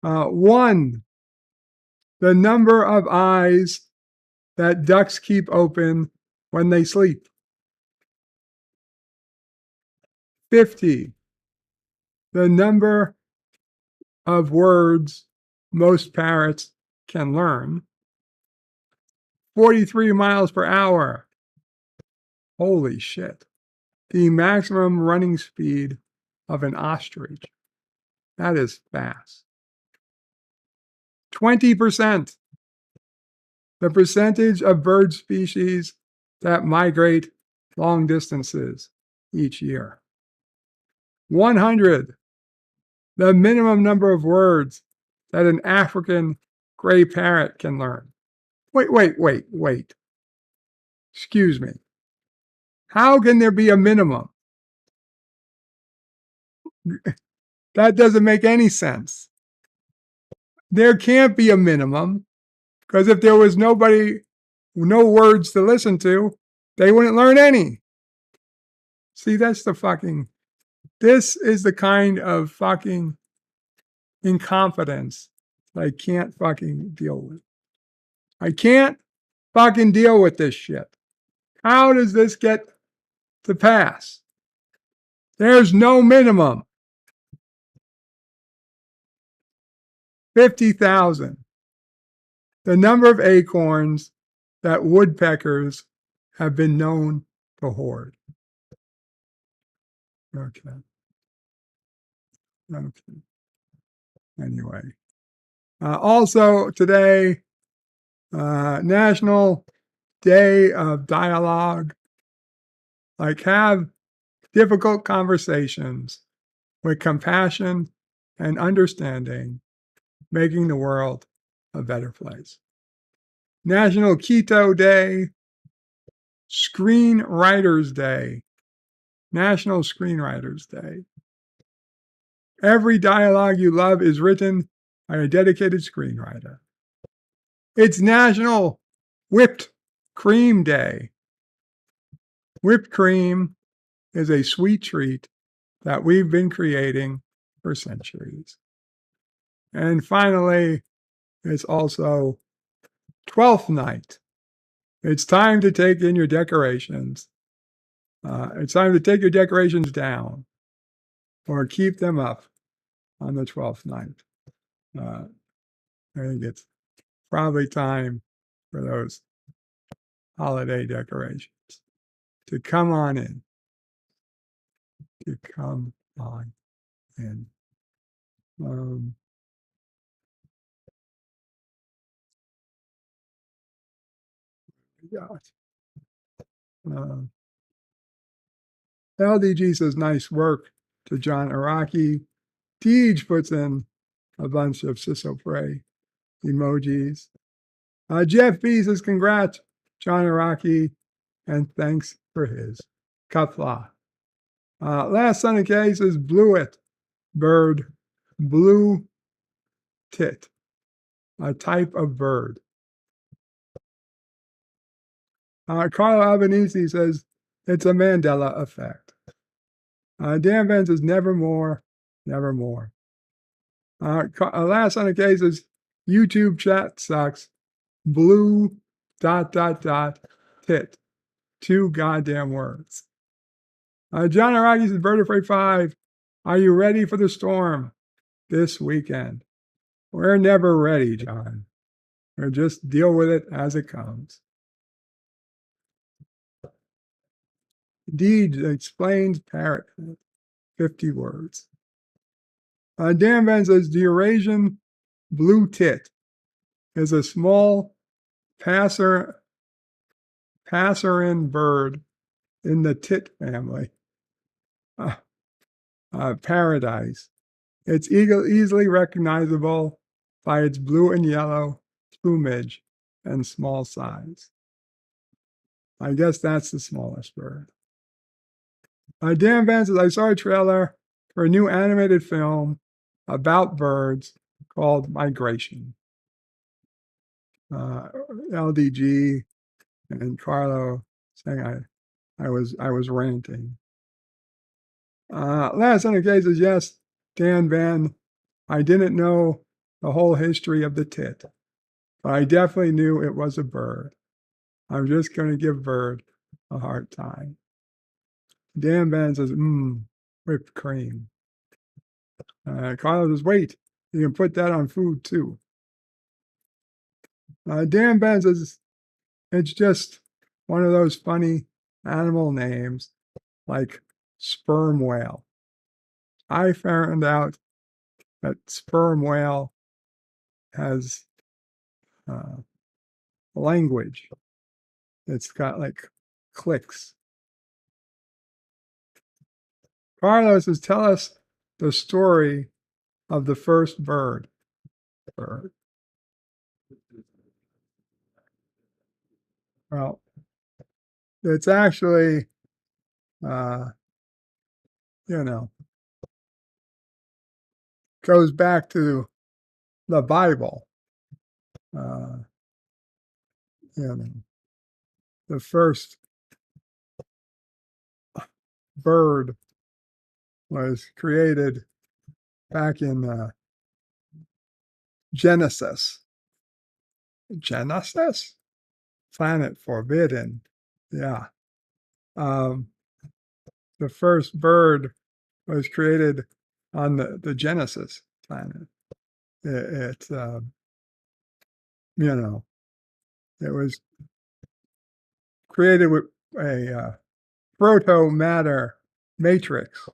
1, the number of eyes that ducks keep open when they sleep. 50, the number of words most parrots can learn. 43 miles per hour. Holy shit. The maximum running speed of an ostrich. That is fast. 20%. The percentage of bird species that migrate long distances each year. 100. The minimum number of words that an African gray parrot can learn. Wait. Excuse me. How can there be a minimum? That doesn't make any sense. There can't be a minimum, because if there was no words to listen to, they wouldn't learn any. See, this is the kind of fucking incompetence I can't fucking deal with. I can't fucking deal with this shit. How does this get to pass? There's no minimum. 50,000. The number of acorns that woodpeckers have been known to hoard. Okay. Anyway. Also today, National Day of Dialogue. Have difficult conversations with compassion and understanding, making the world a better place. National Keto Day, Screenwriters Day, National Screenwriters Day. Every dialogue you love is written by a dedicated screenwriter. It's National Whipped Cream Day. Whipped cream is a sweet treat that we've been creating for centuries. And finally, it's also Twelfth Night. It's time to take in your decorations. It's time to take your decorations down or keep them up on the 12th night. I think it's probably time for those holiday decorations to come on in. LDG says nice work to John Araki. Deej puts in a bunch of Sisopray emojis. Jeff B says congrats, John Araki, and thanks for his kapla. Last Sunday K says Bluet bird, blue tit, a type of bird. Carlo Albanese says it's a Mandela effect. Dan Van says nevermore. Last Sunday K says YouTube chat sucks. Blue ... tit. 2 goddamn words. John Araki says Vertebrae 5. Are you ready for the storm this weekend? We're never ready, John. We'll just deal with it as it comes. Deed explains parrot. 50 words. Dan Van says the Eurasian blue tit is a small passerine bird in the tit family. Paradise. It's easily recognizable by its blue and yellow plumage and small size. I guess that's the smallest bird. Dan Van says, I saw a trailer for a new animated film about birds called Migration. LDG and Carlo saying I was ranting. Last on the case is yes, Dan Van. I didn't know the whole history of the tit, but I definitely knew it was a bird. I'm just going to give bird a hard time. Dan Van says, whipped cream. Carlo says, wait, you can put that on food too. Dan Van says, it's just one of those funny animal names like sperm whale. I found out that sperm whale has language. It's got like clicks. Carlos says, tell us the story of the first bird. Well, it's actually, goes back to the Bible. The first bird was created back in Genesis. Genesis? Planet Forbidden. Yeah. The first bird was created on the Genesis planet. It was created with a proto-matter matrix.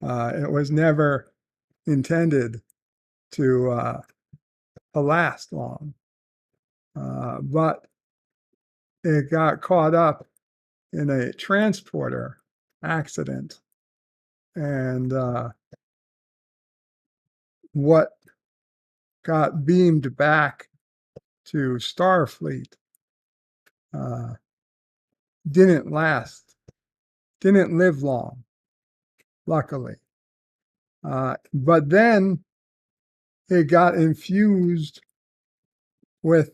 It was never intended to last long, but it got caught up in a transporter accident, and what got beamed back to Starfleet didn't live long, luckily. But then it got infused with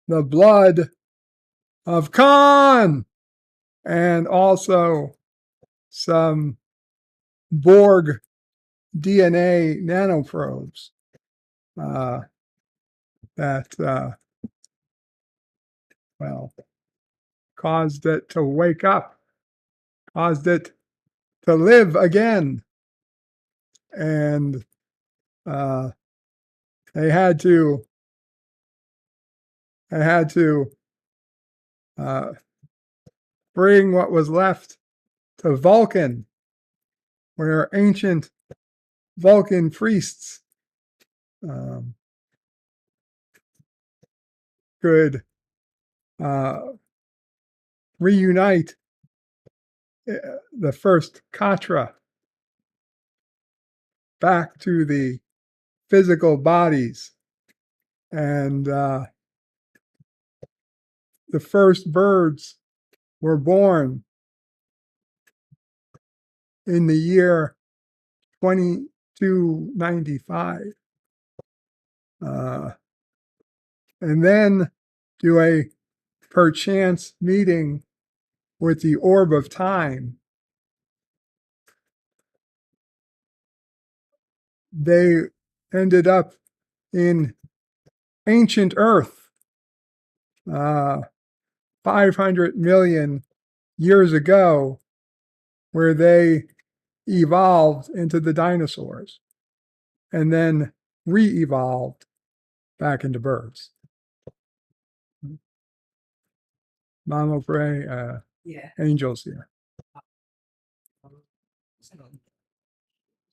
the blood of Khan and also some Borg DNA nanoprobes that caused it to wake up, caused it to live again. And they had to bring what was left to Vulcan, where ancient Vulcan priests could reunite the first Katra back to the physical bodies. And the first birds were born in the year 2295. And then, do a perchance meeting with the orb of time, they ended up in ancient Earth 500 million years ago, where they evolved into the dinosaurs and then re-evolved back into birds. Mama pray, angels here.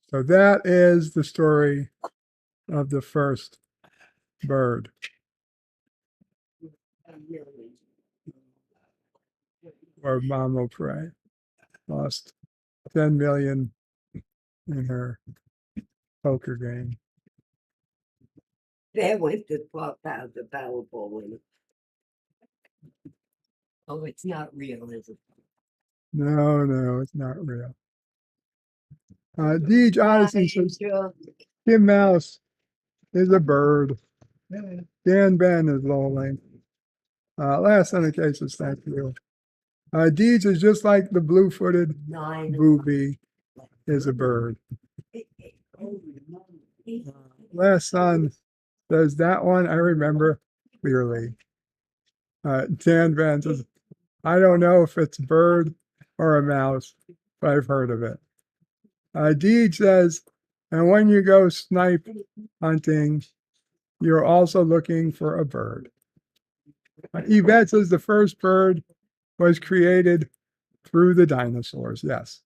So that is the story of the first bird. Or Mama pray. Lost 10 million in her poker game. That went to 12,000 Powerball winner. Oh, it's not real, is it? No, it's not real. Deej Odyssey says Kim Mouse is a bird. Dan Ben is lolling. Last on the cases, thank you. Deej is just like the blue-footed booby is a bird. Last son says that one I remember clearly. Dan Van says, I don't know if it's a bird or a mouse, but I've heard of it. Deej says, and when you go snipe hunting, you're also looking for a bird. Yvette says the first bird was created through the dinosaurs. Yes.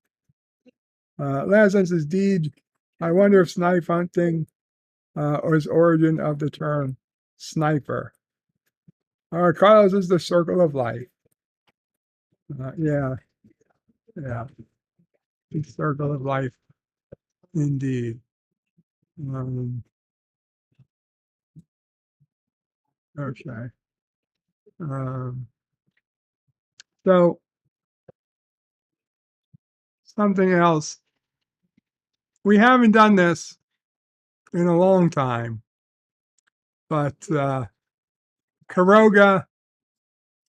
Last one says, Deej, I wonder if snipe hunting was origin of the term sniper. Carlos is the circle of life. Yeah. The circle of life, indeed. Okay. So something else. We haven't done this in a long time, but Karoga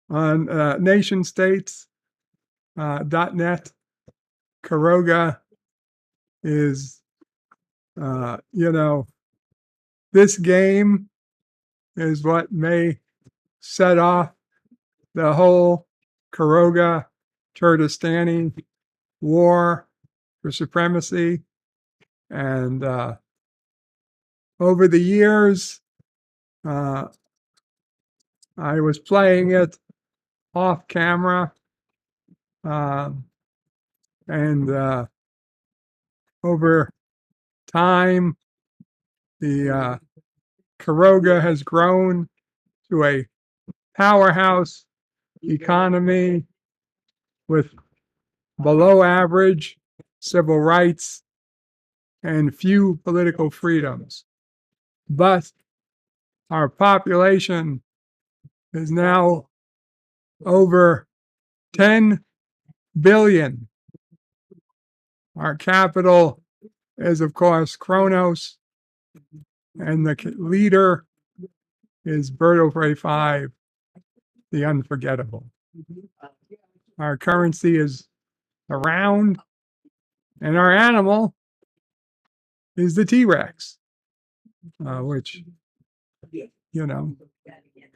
on nationstates.net. Karoga is, this game is what may set off the whole Karoga Kurdistani war for supremacy. And over the years, I was playing it off camera. And over time, the Karoga has grown to a powerhouse economy with below average civil rights and few political freedoms. But our population is now over 10 billion. Our capital is, of course, Kronos, and the leader is Berto Prey 5, the unforgettable. Our currency is around, and our animal is the T-Rex, which,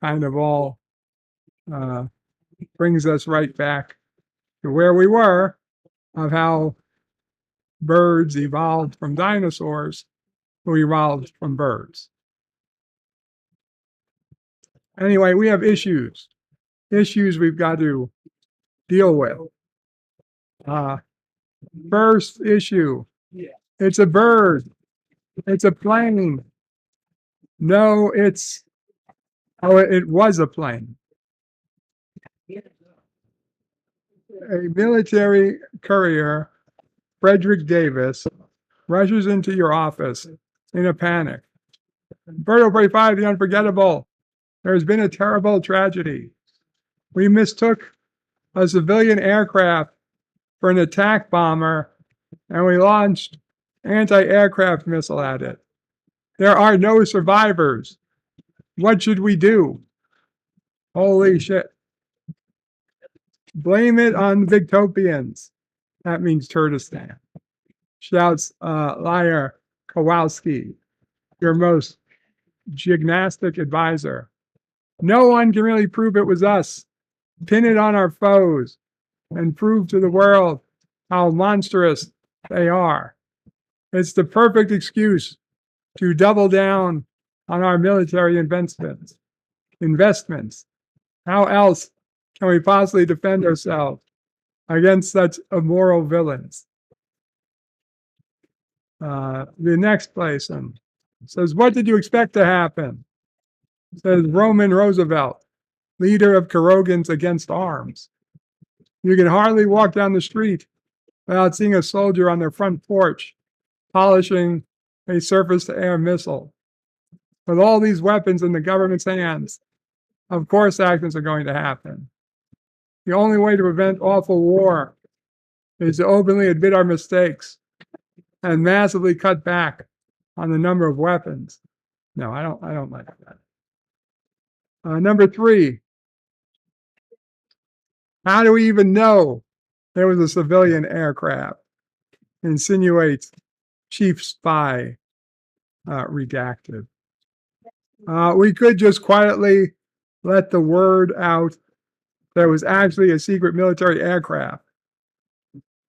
kind of all brings us right back to where we were, of how birds evolved from dinosaurs, who evolved from birds. Anyway, we have issues we've got to deal with. First issue, it's a bird. It's a plane. No, it was a plane. A military courier, Frederick Davis, rushes into your office in a panic. Berto Prey 5, the unforgettable. There has been a terrible tragedy. We mistook a civilian aircraft for an attack bomber, and we launched anti-aircraft missile at it. There are no survivors. What should we do? Holy shit. Blame it on the Victopians. That means Kurdistan. Shouts Liar Kowalski, your most gymnastic advisor. No one can really prove it was us. Pin it on our foes and prove to the world how monstrous they are. It's the perfect excuse to double down on our military investments. How else can we possibly defend ourselves against such immoral villains? The next person says, what did you expect to happen? Says Roman Roosevelt, leader of Karogans Against Arms. You can hardly walk down the street without seeing a soldier on their front porch polishing a surface-to-air missile. With all these weapons in the government's hands, of course accidents are going to happen. The only way to prevent awful war is to openly admit our mistakes and massively cut back on the number of weapons. No, I don't like that. Number 3, how do we even know there was a civilian aircraft? Insinuates chief spy, redacted. We could just quietly let the word out there was actually a secret military aircraft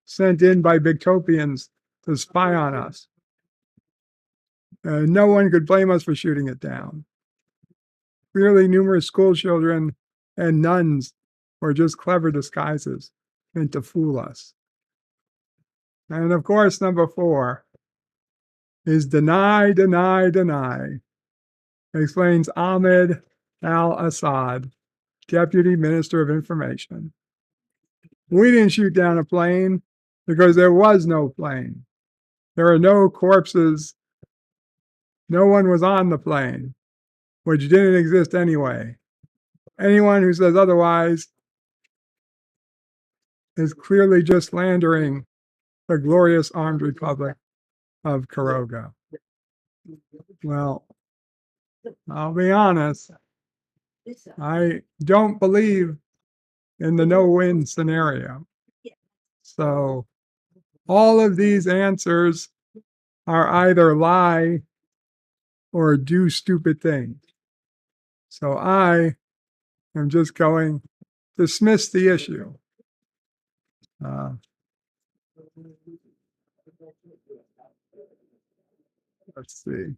sent in by Bigtopians to spy on us. No one could blame us for shooting it down. Clearly, numerous school children and nuns were just clever disguises meant to fool us. And of course, number 4 is deny, deny, deny, explains Ahmed al-Assad, Deputy Minister of Information. We didn't shoot down a plane because there was no plane. There are no corpses. No one was on the plane, which didn't exist anyway. Anyone who says otherwise is clearly just slandering the glorious armed republic of Karoga. Well, I'll be honest, I don't believe in the no-win scenario. So all of these answers are either lie or do stupid things. So I am just going to dismiss the issue. Let's see.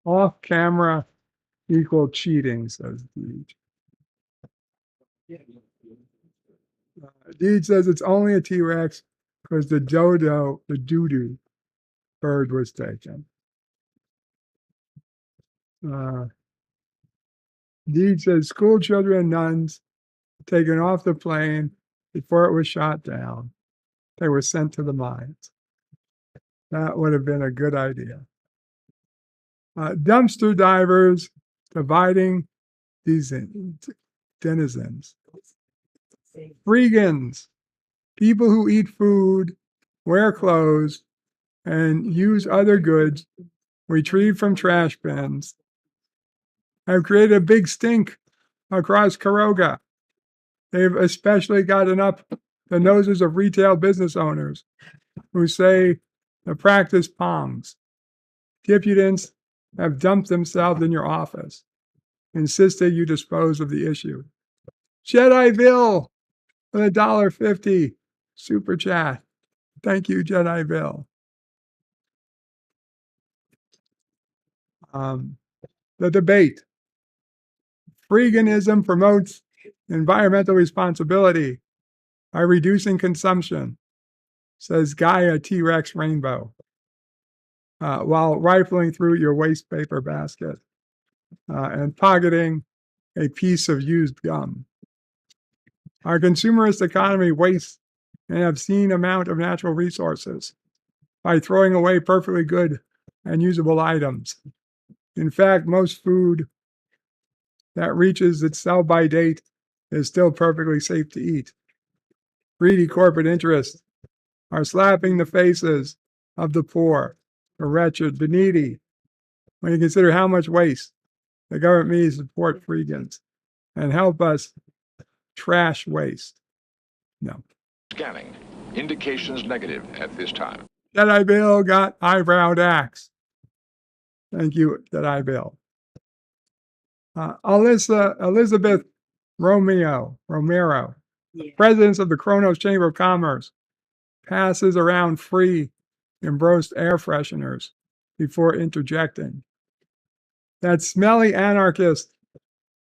Off camera equal cheating, says Deej. Deej says it's only a T-Rex because the doo-doo bird was taken. Deej says school children and nuns taken off the plane before it was shot down. They were sent to the mines. That would have been a good idea. Dumpster divers dividing these denizens. Freegans, people who eat food, wear clothes, and use other goods retrieved from trash bins, have created a big stink across Karoga. They've especially gotten up the noses of retail business owners who say the practice pongs. Impudents have dumped themselves in your office, insisted you dispose of the issue. Jedi Bill with $1.50 super chat. Thank you, Jedi Bill. The debate. Freeganism promotes environmental responsibility by reducing consumption, says Gaia T-Rex Rainbow, while rifling through your waste paper basket and pocketing a piece of used gum. Our consumerist economy wastes an obscene amount of natural resources by throwing away perfectly good and usable items. In fact, most food that reaches its sell-by date is still perfectly safe to eat. Greedy corporate interests are slapping the faces of the poor, the wretched, the needy. When you consider how much waste the government needs to support freegans and help us trash waste. No. Scanning. Indications negative at this time. Jedi Bill got eyebrowed axe. Thank you, Jedi Bill. Elizabeth Romero, president of the Kronos Chamber of Commerce, passes around free embossed air fresheners before interjecting. That smelly anarchist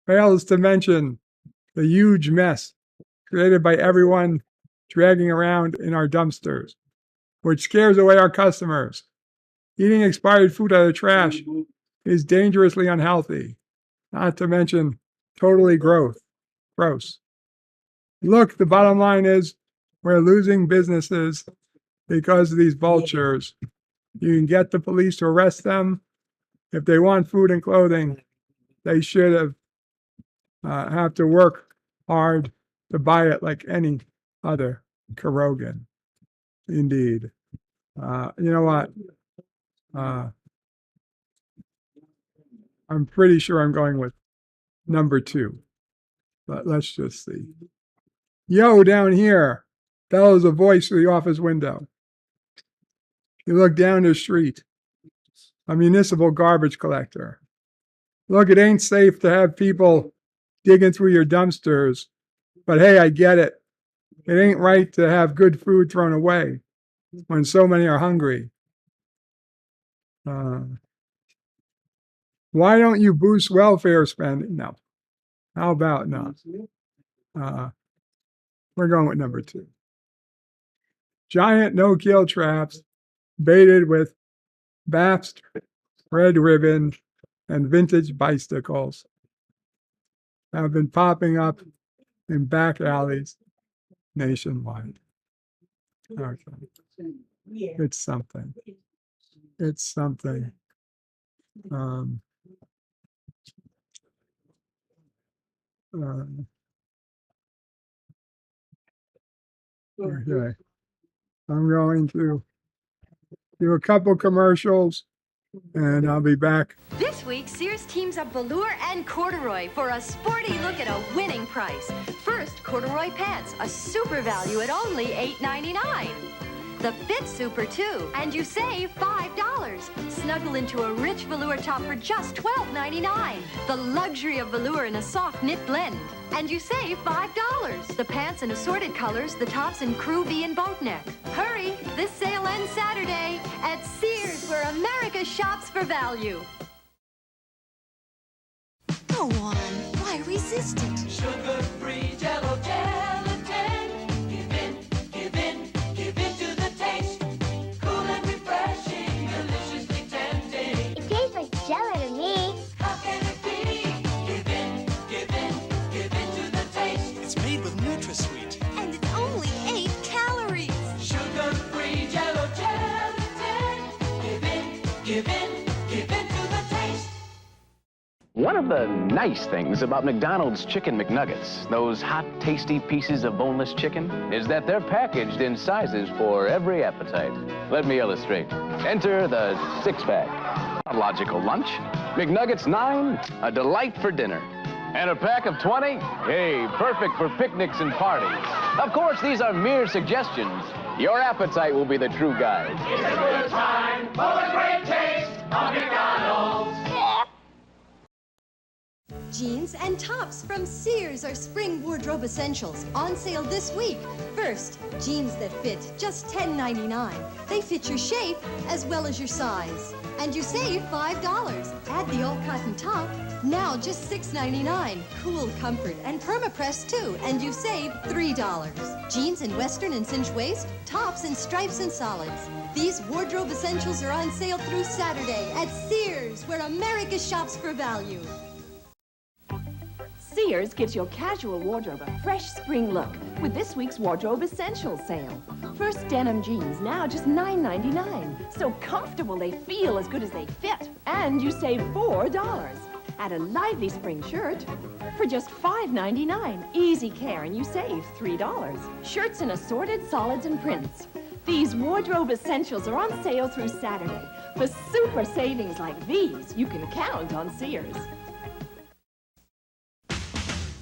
fails to mention the huge mess created by everyone dragging around in our dumpsters, which scares away our customers. Eating expired food out of the trash is dangerously unhealthy, not to mention totally gross. Look, the bottom line is we're losing businesses because of these vultures. You can get the police to arrest them. If they want food and clothing, they should have have to work hard to buy it like any other Karogan. Indeed. You know what? I'm pretty sure I'm going with number 2, but let's just see. Yo, down here, bellows a voice through the office window. You look down the street, a municipal garbage collector. Look, it ain't safe to have people digging through your dumpsters, but hey, I get it. It ain't right to have good food thrown away when so many are hungry. Why don't you boost welfare spending? No. How about no? We're going with number 2. Giant no-kill traps baited with Bapst red ribbon and vintage bicycles have been popping up in back alleys nationwide. Okay. It's something. It's something. Okay. I'm going to do a couple commercials and I'll be back. This week, Sears teams up velour and corduroy for a sporty look at a winning price. First, corduroy pants, a super value at only $8.99. The Fit Super, too, and you save $5. Snuggle into a rich velour top for just $12.99. The luxury of velour in a soft knit blend, and you save $5. The pants in assorted colors, the tops in crew V and boat neck. Hurry, this sale ends Saturday at Sears, where America shops for value. Go on, why resist it? Sugar-free Jell-O gelatin. Give in, give in, give in to the taste. Cool and refreshing, deliciously tempting. It tastes like Jell-O to me. How can it be? Give in, give in, give in to the taste. It's made with NutraSweet. And it's only 8 calories. Sugar-free Jell-O gelatin. Give in, give in, give in to the taste. One of the nice things about McDonald's Chicken McNuggets, those hot, tasty pieces of boneless chicken, is that they're packaged in sizes for every appetite. Let me illustrate. Enter the 6-pack. A logical lunch. McNuggets 9, a delight for dinner. And a pack of 20, hey, perfect for picnics and parties. Of course, these are mere suggestions. Your appetite will be the true guide. It's a good time for the great taste of McDonald's. Jeans and tops from Sears are spring wardrobe essentials on sale this week. First, jeans that fit just $10.99. They fit your shape as well as your size. And you save $5. Add the all-cotton top, now just $6.99. Cool comfort and perma-press too, and you save $3. Jeans in western and cinch waist, tops in stripes and solids. These wardrobe essentials are on sale through Saturday at Sears, where America shops for value. Sears gives your casual wardrobe a fresh spring look with this week's Wardrobe Essentials sale. First denim jeans, now just $9.99. So comfortable they feel as good as they fit. And you save $4. Add a lively spring shirt for just $5.99. Easy care, and you save $3. Shirts in assorted solids and prints. These Wardrobe Essentials are on sale through Saturday. For super savings like these, you can count on Sears.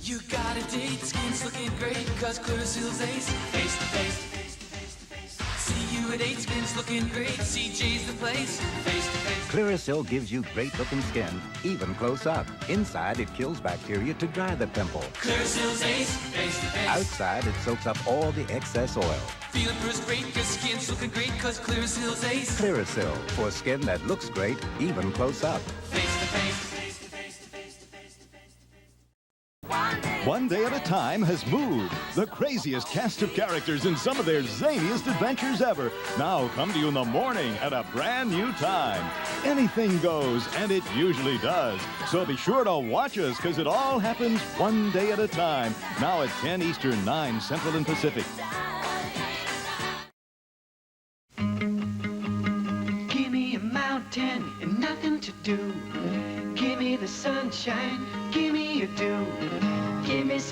You got a date, skin's looking great, cause Clearasil's ace. Face to face, face to face to face. See you at 8, skin's looking great, CJ's the place. Face to face. Clearasil gives you great-looking skin, even close up. Inside, it kills bacteria to dry the pimple. Clearasil's ace, face to face. Outside, it soaks up all the excess oil. Feeling first rate, cause skin's looking great, cause Clearasil's ace. Clearasil, for skin that looks great, even close up. Face to face. One Day at a Time has moved. The craziest cast of characters in some of their zaniest adventures ever. Now come to you in the morning at a brand new time. Anything goes, and it usually does. So be sure to watch us, because it all happens one day at a time. Now at 10 Eastern, 9 Central and Pacific. Give me a mountain and nothing to do. Give me the sunshine, give me a dew.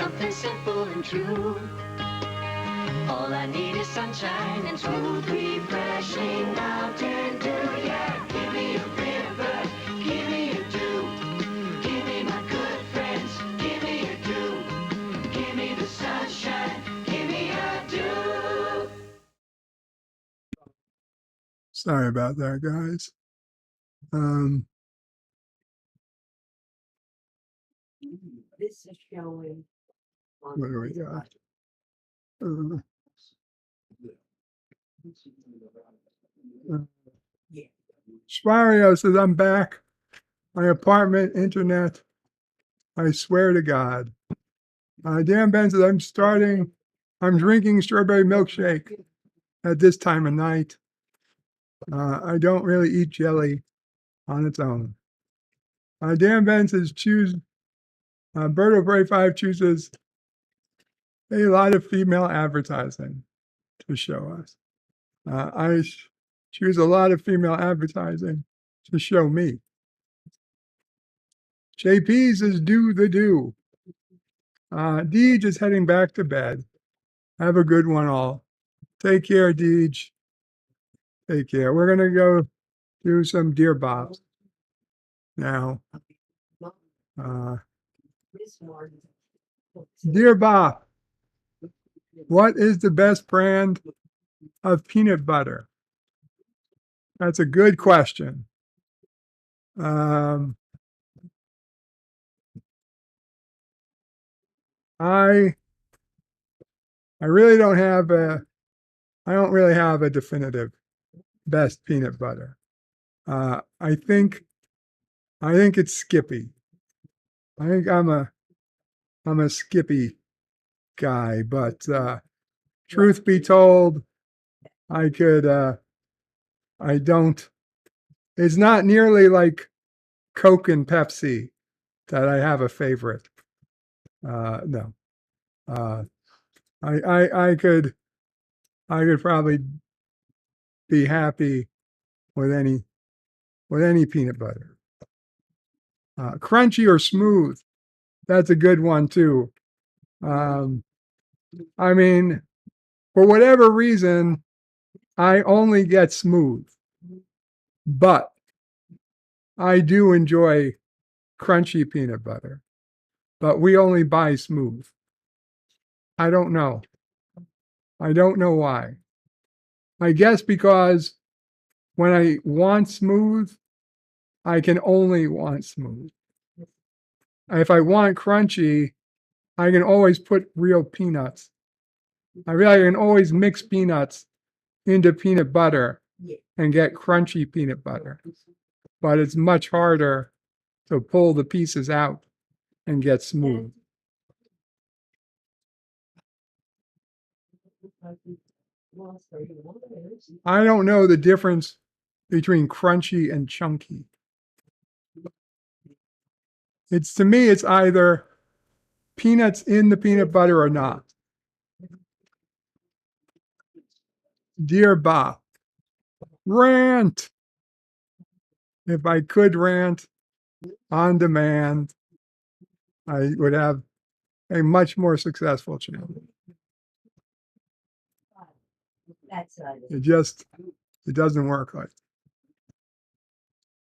something simple and true. All I need is sunshine and smooth, refreshing Mountain Dew. Yeah, give me a river, give me a dew. Give me my good friends, give me a dew. Give me the sunshine, give me a dew. Sorry about that, guys. This is showing. What do we got? Spario says, I'm back. My apartment, internet. I swear to God. Dan Ben says, I'm drinking strawberry milkshake at this time of night. I don't really eat jelly on its own. Dan Ben says, Berto Bray 5 chooses a lot of female advertising to show us. I choose a lot of female advertising to show me. JP says, do the do. Deej is heading back to bed. Have a good one all. Take care, Deej. Take care. We're going to go do some Dear Bobs now. Dear Bob, what is the best brand of peanut butter? That's a good question. I really don't have I don't really have a definitive best peanut butter. I think it's Skippy. I think I'm a Skippy guy, but truth be told, I don't. It's not nearly like Coke and Pepsi that I have a favorite. No. I could probably be happy with any peanut butter. Crunchy or smooth, that's a good one too. I mean, for whatever reason, I only get smooth, but I do enjoy crunchy peanut butter, but we only buy smooth. I don't know. I don't know why. I guess because when I want smooth, I can only want smooth. If I want crunchy, I can always put real peanuts. I can always mix peanuts into peanut butter and get crunchy peanut butter. But it's much harder to pull the pieces out and get smooth. I don't know the difference between crunchy and chunky. To me, it's either peanuts in the peanut butter or not. Dear Bob, rant. If I could rant on demand, I would have a much more successful channel. It doesn't work like that.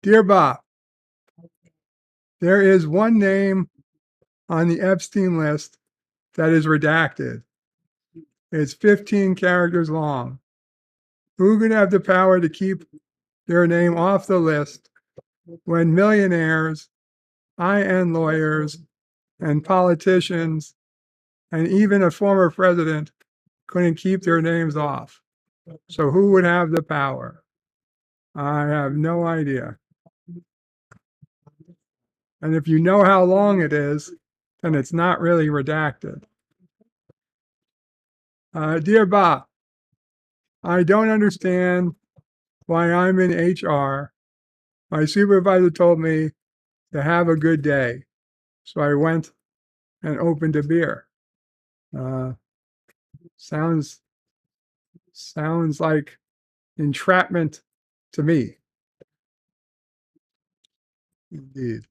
Dear Bob, there is one name on the Epstein list that is redacted. It's 15 characters long. Who could have the power to keep their name off the list when millionaires, high-end lawyers, and politicians, and even a former president couldn't keep their names off? So who would have the power? I have no idea. And if you know how long it is, then it's not really redacted. Dear Bob, I don't understand why I'm in HR. My supervisor told me to have a good day. So I went and opened a beer. Sounds like entrapment to me. Indeed.